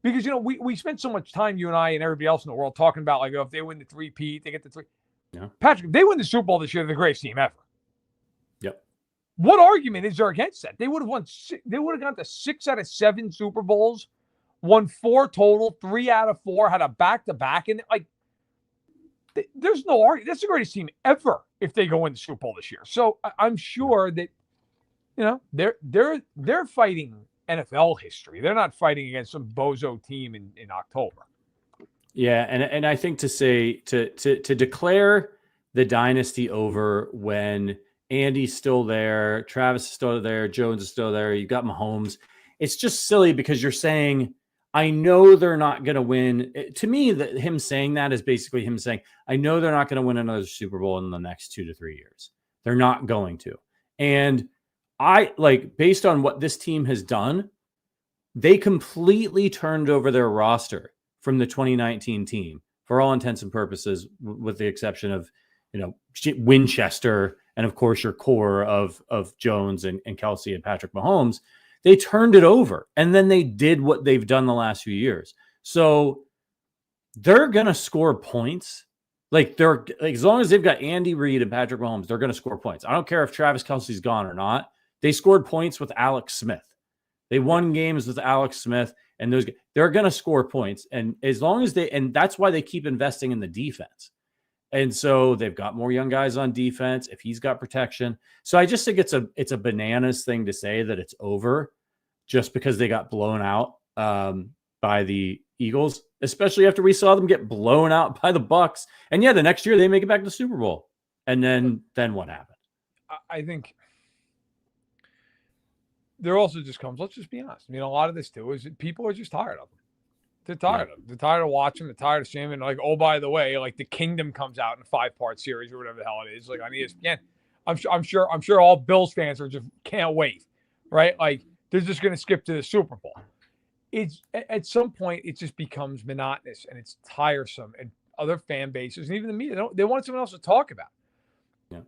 Because, we spent so much time, you and I and everybody else in the world, talking about, like, if they win the 3-peat, they get the 3. Yeah. Patrick, they win the Super Bowl this year, they're the greatest team ever. Yep. What argument is there against that? They would have won. They would have gone to 6 out of 7 Super Bowls, won 4 total, 3 out of 4, had a back-to-back, and like, there's no argument. That's the greatest team ever if they go win the Super Bowl this year. So I'm sure that they're fighting NFL history. They're not fighting against some bozo team in October. Yeah, and I think to say to declare the dynasty over when Andy's still there, Travis is still there, Jones is still there, you've got Mahomes. It's just silly because you're saying, I know they're not going to win. To me, him saying that is basically him saying, I know they're not going to win another Super Bowl in the next 2 to 3 years. They're not going to. And based on what this team has done, they completely turned over their roster from the 2019 team for all intents and purposes, with the exception of, Winchester and of course your core of Jones and Kelsey and Patrick Mahomes. They turned it over, and then they did what they've done the last few years. So they're going to score points. As long as they've got Andy Reid and Patrick Mahomes, they're going to score points. I don't care if Travis Kelsey's gone or not. They scored points with Alex Smith. They won games with Alex Smith, and they're going to score points. And as long as and that's why they keep investing in the defense. And so they've got more young guys on defense if he's got protection. So I just think it's a bananas thing to say that it's over just because they got blown out by the Eagles, especially after we saw them get blown out by the Bucks. And yeah, the next year they make it back to the Super Bowl. And then what happened? I think there also just comes, let's just be honest. I mean, a lot of this too is that people are just tired of them. They're tired of him. They're tired of watching. They're tired of seeing him. And like, oh, by the way, like the Kingdom comes out in a 5-part series or whatever the hell it is, like on ESPN. I'm sure all Bills fans are just can't wait, right? Like they're just going to skip to the Super Bowl. It's at some point it just becomes monotonous and it's tiresome, and other fan bases and even the media they want someone else to talk about. Yeah.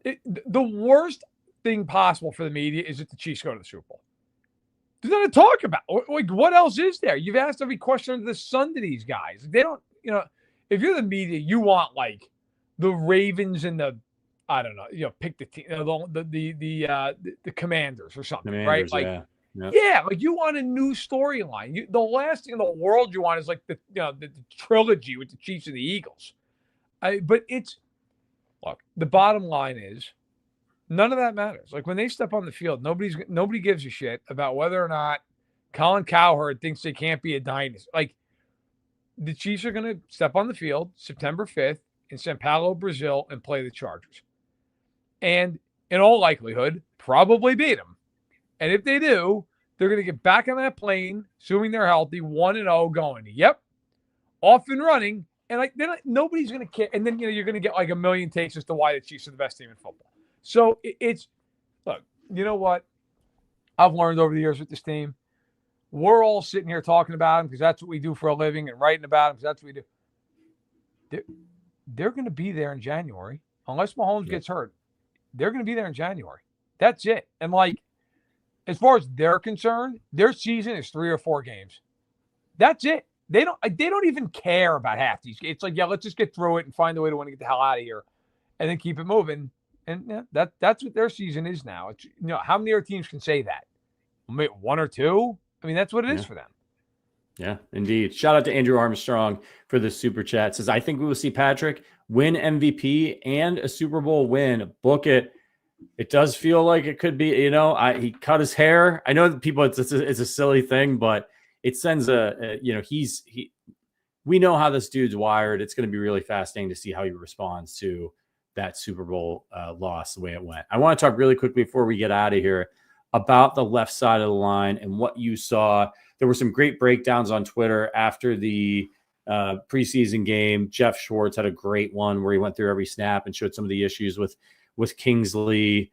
The worst thing possible for the media is that the Chiefs go to the Super Bowl. There's nothing to talk about. Like, what else is there? You've asked every question under the sun to these guys. They don't, if you're the media, you want like the Ravens and the, I don't know, pick the team, the Commanders or something, right? Like, yeah, like you want a new storyline. The last thing in the world you want is like the trilogy with the Chiefs and the Eagles. But look, the bottom line is, none of that matters. Like when they step on the field, nobody gives a shit about whether or not Colin Cowherd thinks they can't be a dynasty. Like the Chiefs are going to step on the field September 5th in São Paulo, Brazil, and play the Chargers. And in all likelihood, probably beat them. And if they do, they're going to get back on that plane, assuming they're healthy, 1-0, going, yep, off and running. And like nobody's going to care. And then you're going to get like a million takes as to why the Chiefs are the best team in football. So look, you know what? I've learned over the years with this team, we're all sitting here talking about them because that's what we do for a living and writing about them because that's what we do. They're going to be there in January. Unless Mahomes gets hurt, they're going to be there in January. That's it. And like, as far as they're concerned, their season is 3 or 4 games. That's it. They don't even care about half these. It's like, let's just get through it and find a way to want to get the hell out of here and then keep it moving. And that's what their season is now. It's, how many other teams can say that? Maybe 1 or 2? I mean, that's what it is for them. Yeah, indeed. Shout out to Andrew Armstrong for the super chat. Says, I think we will see Patrick win MVP and a Super Bowl win. Book it. It does feel like it could be, he cut his hair. I know that people, it's a silly thing, but it sends we know how this dude's wired. It's going to be really fascinating to see how he responds to that Super Bowl loss, the way it went. I want to talk really quickly before we get out of here about the left side of the line and what you saw. There were some great breakdowns on Twitter after the preseason game. Jeff Schwartz had a great one where he went through every snap and showed some of the issues with Kingsley.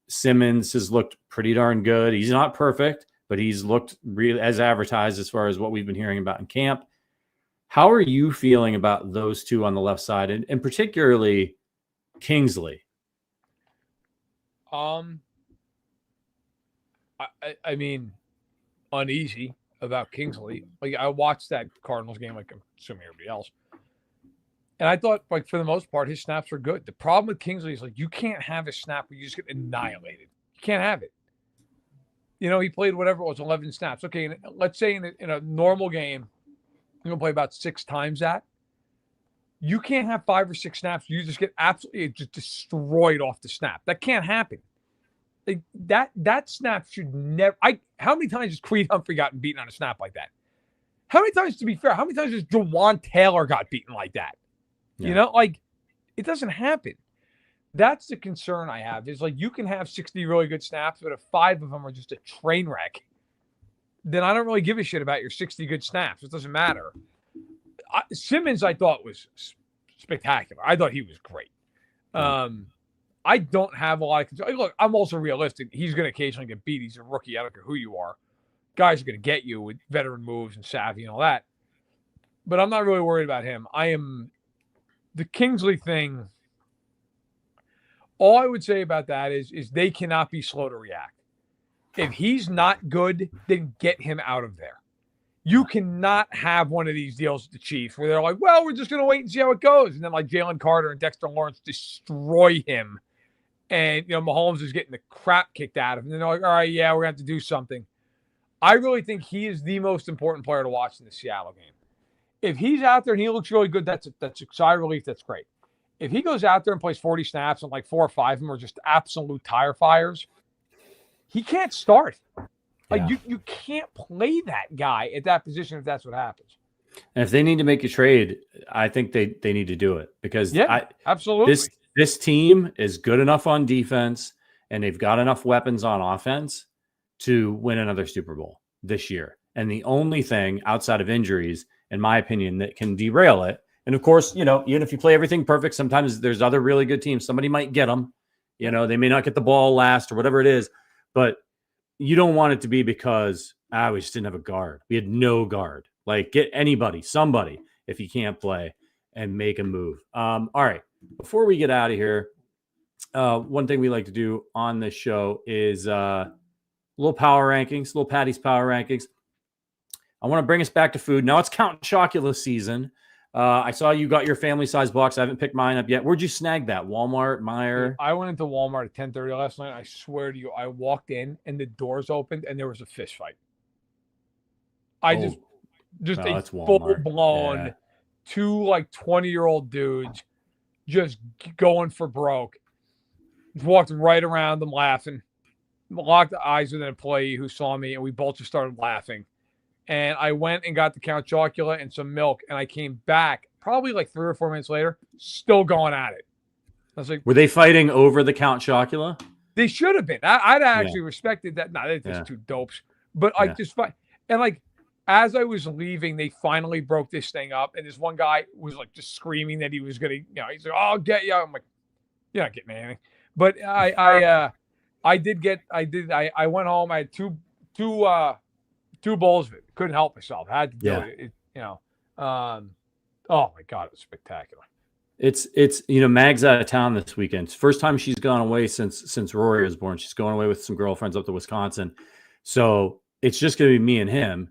Simmons has looked pretty darn good. He's not perfect, but he's looked really as advertised as far as what we've been hearing about in camp. How are you feeling about those two on the left side, and particularly Kingsley? I mean, uneasy about Kingsley. Like I watched that Cardinals game, like I'm assuming everybody else, and I thought, like for the most part, his snaps were good. The problem with Kingsley is like you can't have a snap where you just get annihilated. You can't have it. He played whatever it was, 11 snaps. Okay, let's say in a normal game, you're gonna play about 6 times that. You can't have 5 or 6 snaps. You just get absolutely just destroyed off the snap. That can't happen. Like that snap should never. How many times has Creed Humphrey gotten beaten on a snap like that? How many times, to be fair, how many times has Jawan Taylor got beaten like that? Yeah. Like it doesn't happen. That's the concern I have. Is like you can have 60 really good snaps, but if 5 of them are just a train wreck, then I don't really give a shit about your 60 good snaps. It doesn't matter. Simmons, I thought, was spectacular. I thought he was great. I don't have a lot of concern. Look, I'm also realistic. He's going to occasionally get beat. He's a rookie. I don't care who you are. Guys are going to get you with veteran moves and savvy and all that. But I'm not really worried about him. The Kingsley thing, all I would say about that is they cannot be slow to react. If he's not good, then get him out of there. You cannot have one of these deals with the Chiefs where they're like, well, we're just going to wait and see how it goes. And then like Jalen Carter and Dexter Lawrence destroy him. And, Mahomes is getting the crap kicked out of him. And they're like, all right, yeah, we're going to have to do something. I really think he is the most important player to watch in the Seattle game. If he's out there and he looks really good, that's a sigh of relief. That's great. If he goes out there and plays 40 snaps and like 4 or 5 of them are just absolute tire fires, he can't start. Like you can't play that guy at that position if that's what happens. And if they need to make a trade, I think they need to do it because absolutely. This team is good enough on defense and they've got enough weapons on offense to win another Super Bowl this year. And the only thing outside of injuries, in my opinion, that can derail it. And of course, you know, even if you play everything perfect, sometimes there's other really good teams. Somebody might get them. You know, they may not get the ball last or whatever it is, but you don't want it to be because we just didn't have a guard. We had no guard. Like, get anybody, somebody, if you can't play, and make a move. All right. Before we get out of here, one thing we like to do on this show is little power rankings, little Patty's power rankings. I want to bring us back to food. Now it's Count Chocula season. I saw you got your family size box. I haven't picked mine up yet. Where'd you snag that? Walmart, Meijer? I went into Walmart at 10:30 last night. I swear to you, I walked in and the doors opened and there was a fist fight. Just a full-blown, two like 20-year-old dudes just going for broke. Walked right around them laughing. Locked eyes with an employee who saw me, and we both just started laughing. And I went and got the Count Chocula and some milk, and I came back probably like 3 or 4 minutes later, still going at it. I was like, were they fighting over the Count Chocula? They should have been. I'd actually respected that. Nah, they're just two dopes. But I just fight. And like, as I was leaving, they finally broke this thing up, and this one guy was like just screaming that he was gonna, you know, he's like, "Oh, I'll get you." I'm like, "You're not getting me anything." But I went home. I had two bowls of it. Couldn't help myself. I had to do it. You know. Oh my God, it was spectacular. It's you know, Mag's out of town this weekend. First time she's gone away since Rory was born. She's going away with some girlfriends up to Wisconsin. So it's just gonna be me and him.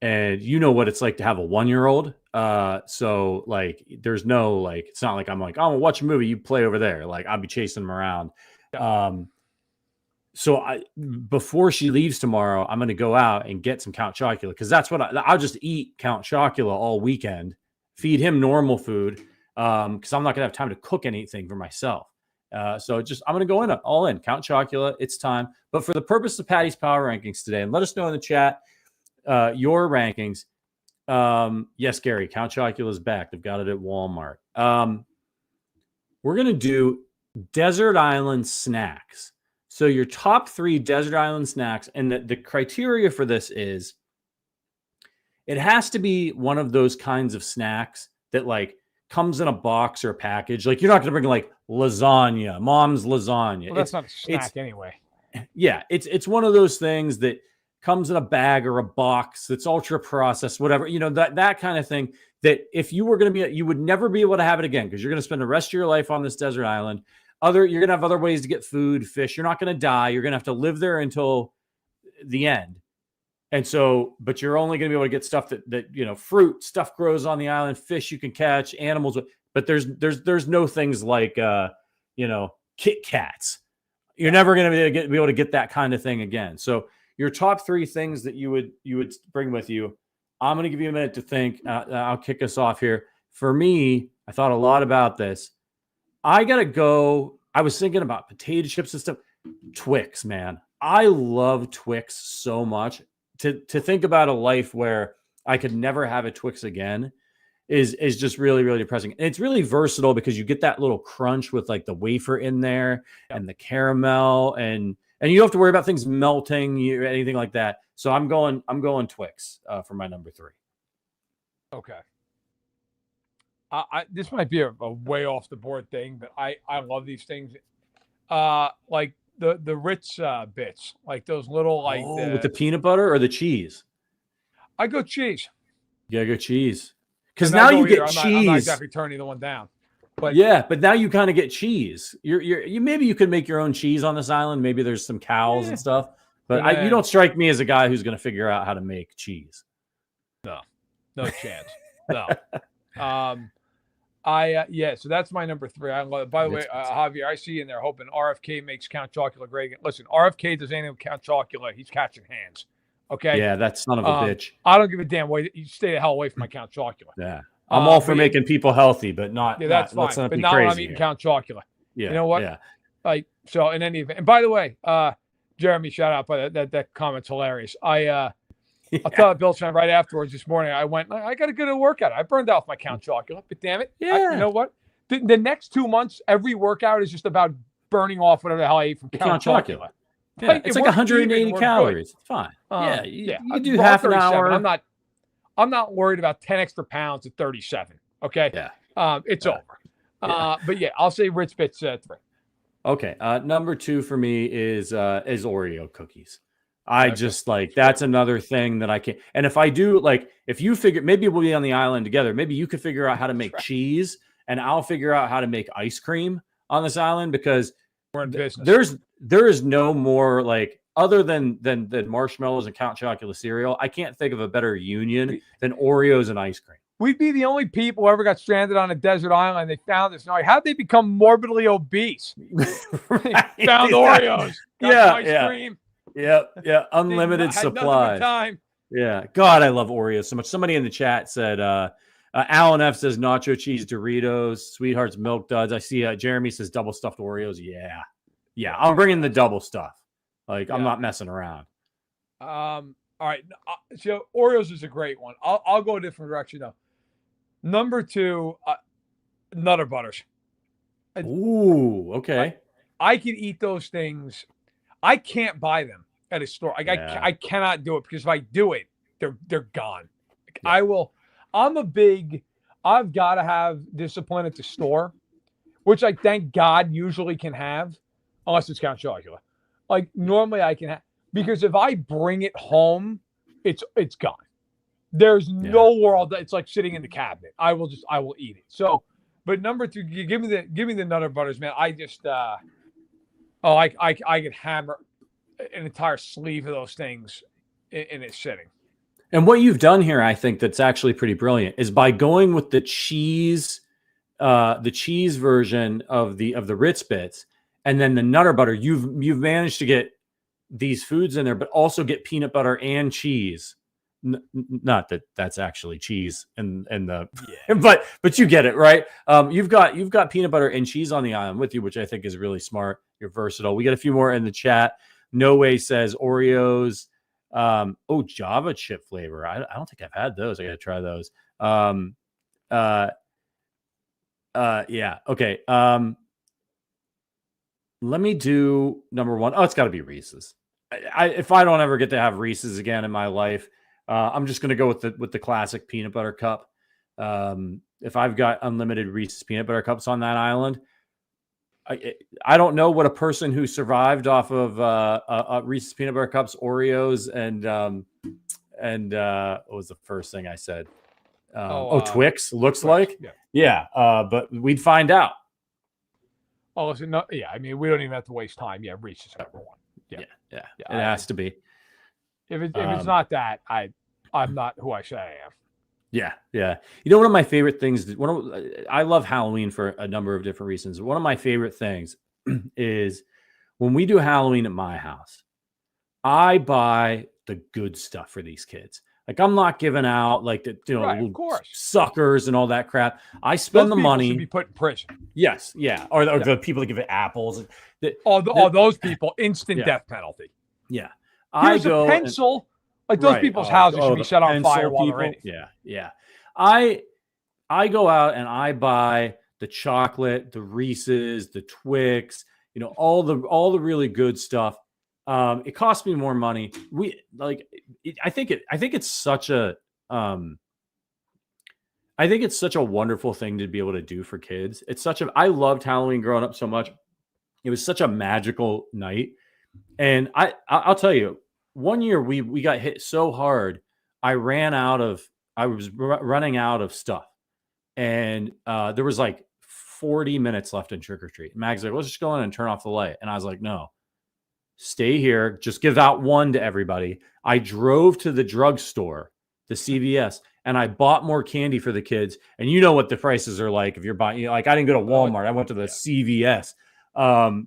And you know what it's like to have a 1-year-old. So like, there's no, like, it's not like I'm like, oh, watch a movie, you play over there. Like, I'll be chasing them around. So before she leaves tomorrow, I'm going to go out and get some Count Chocula, because that's what I'll just eat Count Chocula all weekend, feed him normal food, because I'm not going to have time to cook anything for myself. So I'm going to go in all in Count Chocula. It's time. But for the purpose of Patty's Power Rankings today, and let us know in the chat your rankings. Yes, Gary, Count Chocula is back. They've got it at Walmart. We're going to do desert island snacks. So your top 3 desert island snacks, and the criteria for this is it has to be one of those kinds of snacks that like comes in a box or a package. Like, you're not going to bring like lasagna, mom's lasagna. Well, that's not a snack anyway. Yeah, it's one of those things that comes in a bag or a box that's ultra processed, whatever, you know, that kind of thing, that if you were going to be, you would never be able to have it again, because you're going to spend the rest of your life on this desert island. You're going to have other ways to get food, fish. You're not going to die. You're going to have to live there until the end. And so, but you're only going to be able to get stuff that, you know, fruit, stuff grows on the island, fish you can catch, animals, but there's no things like, you know, Kit Kats. You're never going to be able to get that kind of thing again. So your top 3 things that you would bring with you. I'm going to give you a minute to think. I'll kick us off here. For me, I thought a lot about this. I got to go. I was thinking about potato chips and stuff. Twix, man. I love Twix so much. To think about a life where I could never have a Twix again is just really, really depressing. And it's really versatile because you get that little crunch with like the wafer in there and the caramel, and you don't have to worry about things melting or anything like that. So I'm going Twix for my number 3. Okay. This might be a way off the board thing, but I love these things. Like the Ritz bits, like those little with the peanut butter or the cheese. I go cheese. Yeah, go cheese. Because now you get cheese. I'm not exactly turning the one down. But yeah, but now you kind of get cheese. You maybe you could make your own cheese on this island. Maybe there's some cows and stuff. But you don't strike me as a guy who's going to figure out how to make cheese. No chance. No. So that's my number 3. I love it. By the way, Javier, I see you in there hoping RFK makes Count Chocula great again. Listen, RFK does anything with Count Chocula, he's catching hands. Okay. Yeah, that son of a bitch. I don't give a damn. You stay the hell away from my Count Chocula. Yeah. I'm all for making people healthy, but not. Yeah, that's fine. But not when I'm eating Count Chocula. Yeah. You know what? Yeah. Like, so in any event, and by the way, Jeremy, shout out, by that comment's hilarious. I thought Bill Simmons right afterwards this morning. I went, I got to get a workout. I burned off my Count Chocula, but damn it. Yeah. You know what? The next 2 months, every workout is just about burning off whatever the hell I ate from Count Chocula. Yeah, it's like 180 calories. It's fine. You do half an hour. I'm not worried about 10 extra pounds at 37. Okay. Yeah. It's over. But yeah, I'll say Ritz Bits 3. Okay. Number 2 for me is Oreo cookies. I just that's another thing that I can't. And if I do, if you figure, maybe we'll be on the island together. Maybe you could figure out how to make cheese, and I'll figure out how to make ice cream on this island, because we're in business. There is no more other than marshmallows and Count Chocula cereal. I can't think of a better union than Oreos and ice cream. We'd be the only people who ever got stranded on a desert island. They found this. Now, how'd they become morbidly obese? Found Oreos. Got ice cream. Yeah. Unlimited supplies. Yeah. God, I love Oreos so much. Somebody in the chat said, Alan F says nacho cheese Doritos, Sweethearts Milk Duds. I see Jeremy says double stuffed Oreos. Yeah. I'm bringing the double stuff. I'm not messing around. All right. So Oreos is a great one. I'll go a different direction though. Number 2, Nutter Butters. Ooh, okay. I can eat those things. I can't buy them at a store. I cannot do it, because if I do it, they're gone. I've got to have discipline at the store, which I thank God usually can have, unless it's Count Chocula. Normally I can have, because if I bring it home, it's gone. There's no world that it's sitting in the cabinet. I will eat it. So, but number 2, give me the Nutter Butters, man. I just I could hammer an entire sleeve of those things in its sitting. And what you've done here, I think that's actually pretty brilliant, is by going with the cheese version of the Ritz Bits, and then the Nutter Butter. You've managed to get these foods in there, but also get peanut butter and cheese. Not that that's actually cheese and the but you get it, right? You've got peanut butter and cheese on the island with you, which I think is really smart. You're versatile. We got a few more in the chat. No Way says Oreos. Java chip flavor. I don't think I've had those. I got to try those. Yeah. Okay. Let me do number 1. Oh, it's got to be Reese's. If I don't ever get to have Reese's again in my life, I'm just going to go with the classic peanut butter cup. If I've got unlimited Reese's peanut butter cups on that island, I don't know what a person who survived off of Reese's peanut butter cups, Oreos, and what was the first thing I said? Twix looks like. Yeah. But we'd find out. Oh, so no, yeah. I mean, we don't even have to waste time. Yeah, Reese's number 1. Yeah. It has to be. If it's not that, I'm not who I say I am. Yeah. You know, one of my favorite things, I love Halloween for a number of different reasons. One of my favorite things is when we do Halloween at my house, I buy the good stuff for these kids. I'm not giving out of course, suckers and all that crap. I spend the money. Should be put in prison. Yes, yeah, or the people that give it apples. Those people, instant death penalty. Yeah, here's a pencil. Those people's houses should be set on fire while they're in it. Yeah. I go out and I buy the chocolate, the Reese's, the Twix, all the really good stuff. It costs me more money. I think it's such a wonderful thing to be able to do for kids. I loved Halloween growing up so much. It was such a magical night. And I'll tell you, one year we got hit so hard, I was running out of stuff. And there was 40 minutes left in trick or treat. Mag's like, let's just go in and turn off the light. And I was like, no, stay here. Just give out one to everybody. I drove to the drugstore, the CVS, and I bought more candy for the kids. And you know what the prices are like if you're buying, I didn't go to Walmart. I went to the CVS.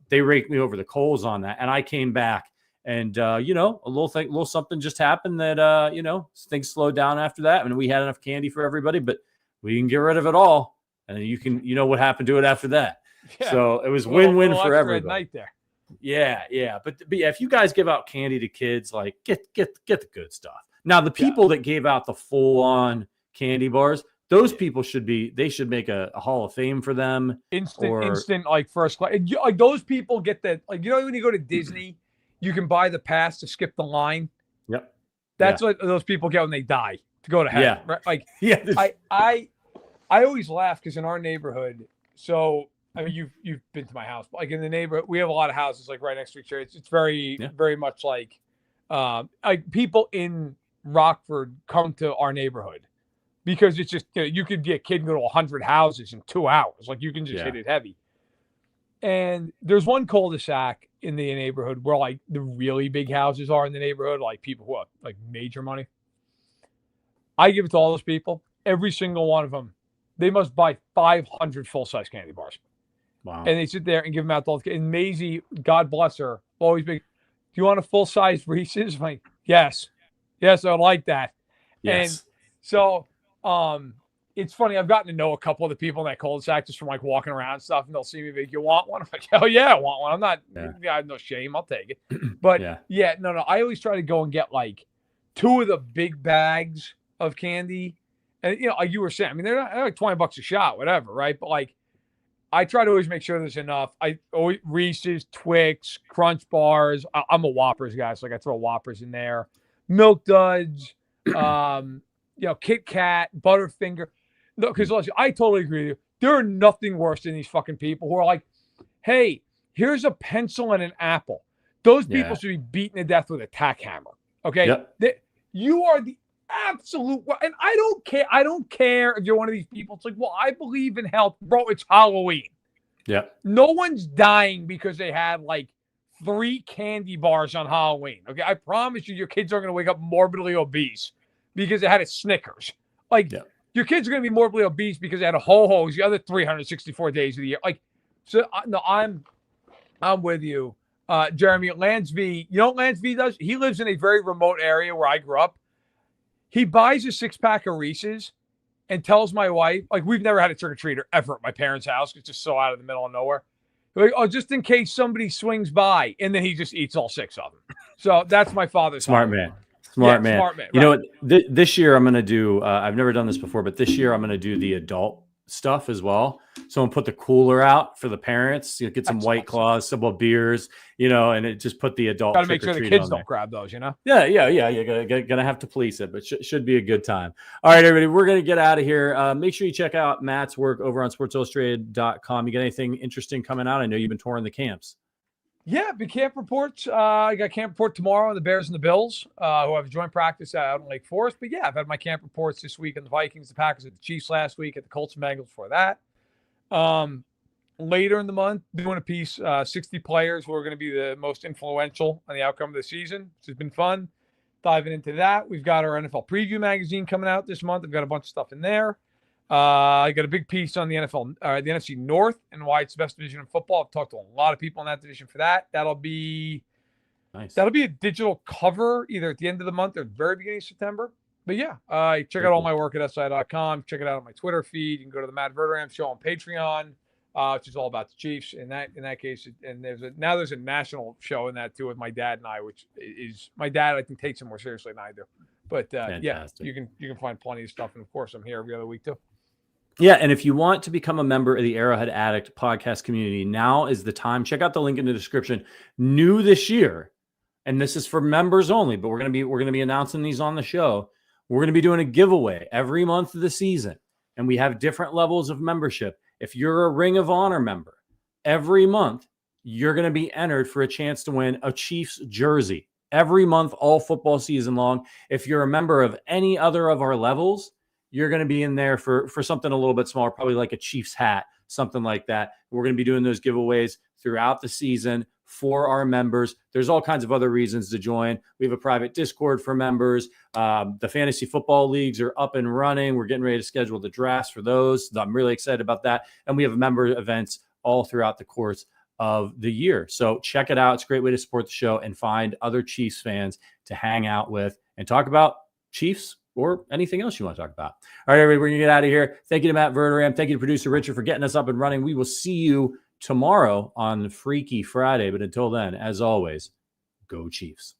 They raked me over the coals on that. And I came back and, a little something just happened that, things slowed down after that. And we had enough candy for everybody, but we can get rid of it all. And you know what happened to it after that. Yeah. So it was win-win for everybody. Night there. Yeah. But yeah, if you guys give out candy to kids, get the good stuff. Now, the people that gave out the full-on candy bars, those people should make a Hall of Fame for them. Instant, first class. Those people get that. When you go to Disney, you can buy the pass to skip the line. Yep. That's what those people get when they die to go to heaven. Yeah. Right? Like, Yeah. I always laugh because in our neighborhood, so I mean, you've been to my house, but like in the neighborhood, we have a lot of houses like right next to each other. It's very much like people in Rockford come to our neighborhood because it's just, you could be a kid and go to 100 houses in 2 hours. Like you can just hit it heavy. And there's one cul-de-sac in the neighborhood where like the really big houses are in the neighborhood, like people who have like major money. I give it to all those people. Every single one of them, they must buy 500 full-size candy bars. Wow. And they sit there and give them out to all the kids. And Maisie, God bless her, always big. Do you want a full-size Reese's? I'm like, yes. Yes, I would like that. Yes. And so it's funny. I've gotten to know a couple of the people in that cul-de-sac just from like walking around and stuff, and they'll see me like, you want one? I'm like, hell yeah, I want one. I'm not, I have no shame. I'll take it. But no. I always try to go and get like 2 of the big bags of candy. And, like you were saying, I mean, they're like $20 a shot, whatever, right? But like, I try to always make sure there's enough. I always Reese's, Twix, Crunch bars. I'm a Whoppers guy, so like I throw Whoppers in there. Milk Duds, Kit Kat, Butterfinger. No, because I totally agree with you. There are nothing worse than these fucking people who are like, hey, here's a pencil and an apple. Those people should be beaten to death with a tack hammer. Okay? Yep. You are the absolute, and I don't care. I don't care if you're one of these people. It's like, well, I believe in health, bro. It's Halloween. Yeah. No one's dying because they had like 3 candy bars on Halloween. Okay, I promise you, your kids are going to wake up morbidly obese because they had a Snickers. Like your kids are going to be morbidly obese because they had a ho-hos the other 364 days of the year. Like, so no, I'm with you, Jeremy. Lance V. You know what Lance V does? He lives in a very remote area where I grew up. He buys a 6-pack of Reese's and tells my wife, like, we've never had a trick-or-treater ever at my parents' house. It's just so out of the middle of nowhere. Like, oh, just in case somebody swings by. And then he just eats all 6 of them. So that's my father's smart man. Smart man. Right. You know what? This year I'm going to do, I've never done this before, but this year I'm going to do the adult stuff as well. So I'm put the cooler out for the parents, get some White Claws, some beers, and it just put the adult. Got to make sure the kids don't grab those, Yeah. You're gonna have to police it, but should be a good time. All right, everybody, we're gonna get out of here. Make sure you check out Matt's work over on SportsIllustrated.com. You got anything interesting coming out? I know you've been touring the camps. Yeah, big camp reports. I got camp report tomorrow on the Bears and the Bills, who have joint practice out in Lake Forest. But yeah, I've had my camp reports this week on the Vikings, the Packers, at the Chiefs last week, at the Colts and Bengals before that. Later in the month, doing a piece, 60 players who are going to be the most influential on the outcome of the season, which has been fun. Diving into that, we've got our NFL preview magazine coming out this month. I've got a bunch of stuff in there. I got a big piece on the NFC North and why it's the best division in football. I've talked to a lot of people in that division for that. That'll be nice. That'll be a digital cover either at the end of the month or the very beginning of September. But yeah, check out all my work at SI.com. Check it out on my Twitter feed. You can go to the Matt Verderame show on Patreon, which is all about the Chiefs. In that case, and there's a national show in that too with my dad and I, which is my dad. I think takes it more seriously than I do. But yeah, you can find plenty of stuff, and of course, I'm here every other week too. Yeah, and if you want to become a member of the Arrowhead Addict podcast community, now is the time. Check out the link in the description. New this year, and this is for members only, but we're gonna be announcing these on the show. We're gonna be doing a giveaway every month of the season, and we have different levels of membership. If you're a Ring of Honor member, every month you're gonna be entered for a chance to win a Chiefs jersey every month, all football season long. If you're a member of any other of our levels, you're going to be in there for something a little bit smaller, probably like a Chiefs hat, something like that. We're going to be doing those giveaways throughout the season for our members. There's all kinds of other reasons to join. We have a private Discord for members. The fantasy football leagues are up and running. We're getting ready to schedule the drafts for those. I'm really excited about that. And we have member events all throughout the course of the year. So check it out. It's a great way to support the show and find other Chiefs fans to hang out with and talk about Chiefs or anything else you want to talk about. All right, everybody, we're going to get out of here. Thank you to Matt Verderame. Thank you to producer Richard for getting us up and running. We will see you tomorrow on Freaky Friday. But until then, as always, go Chiefs.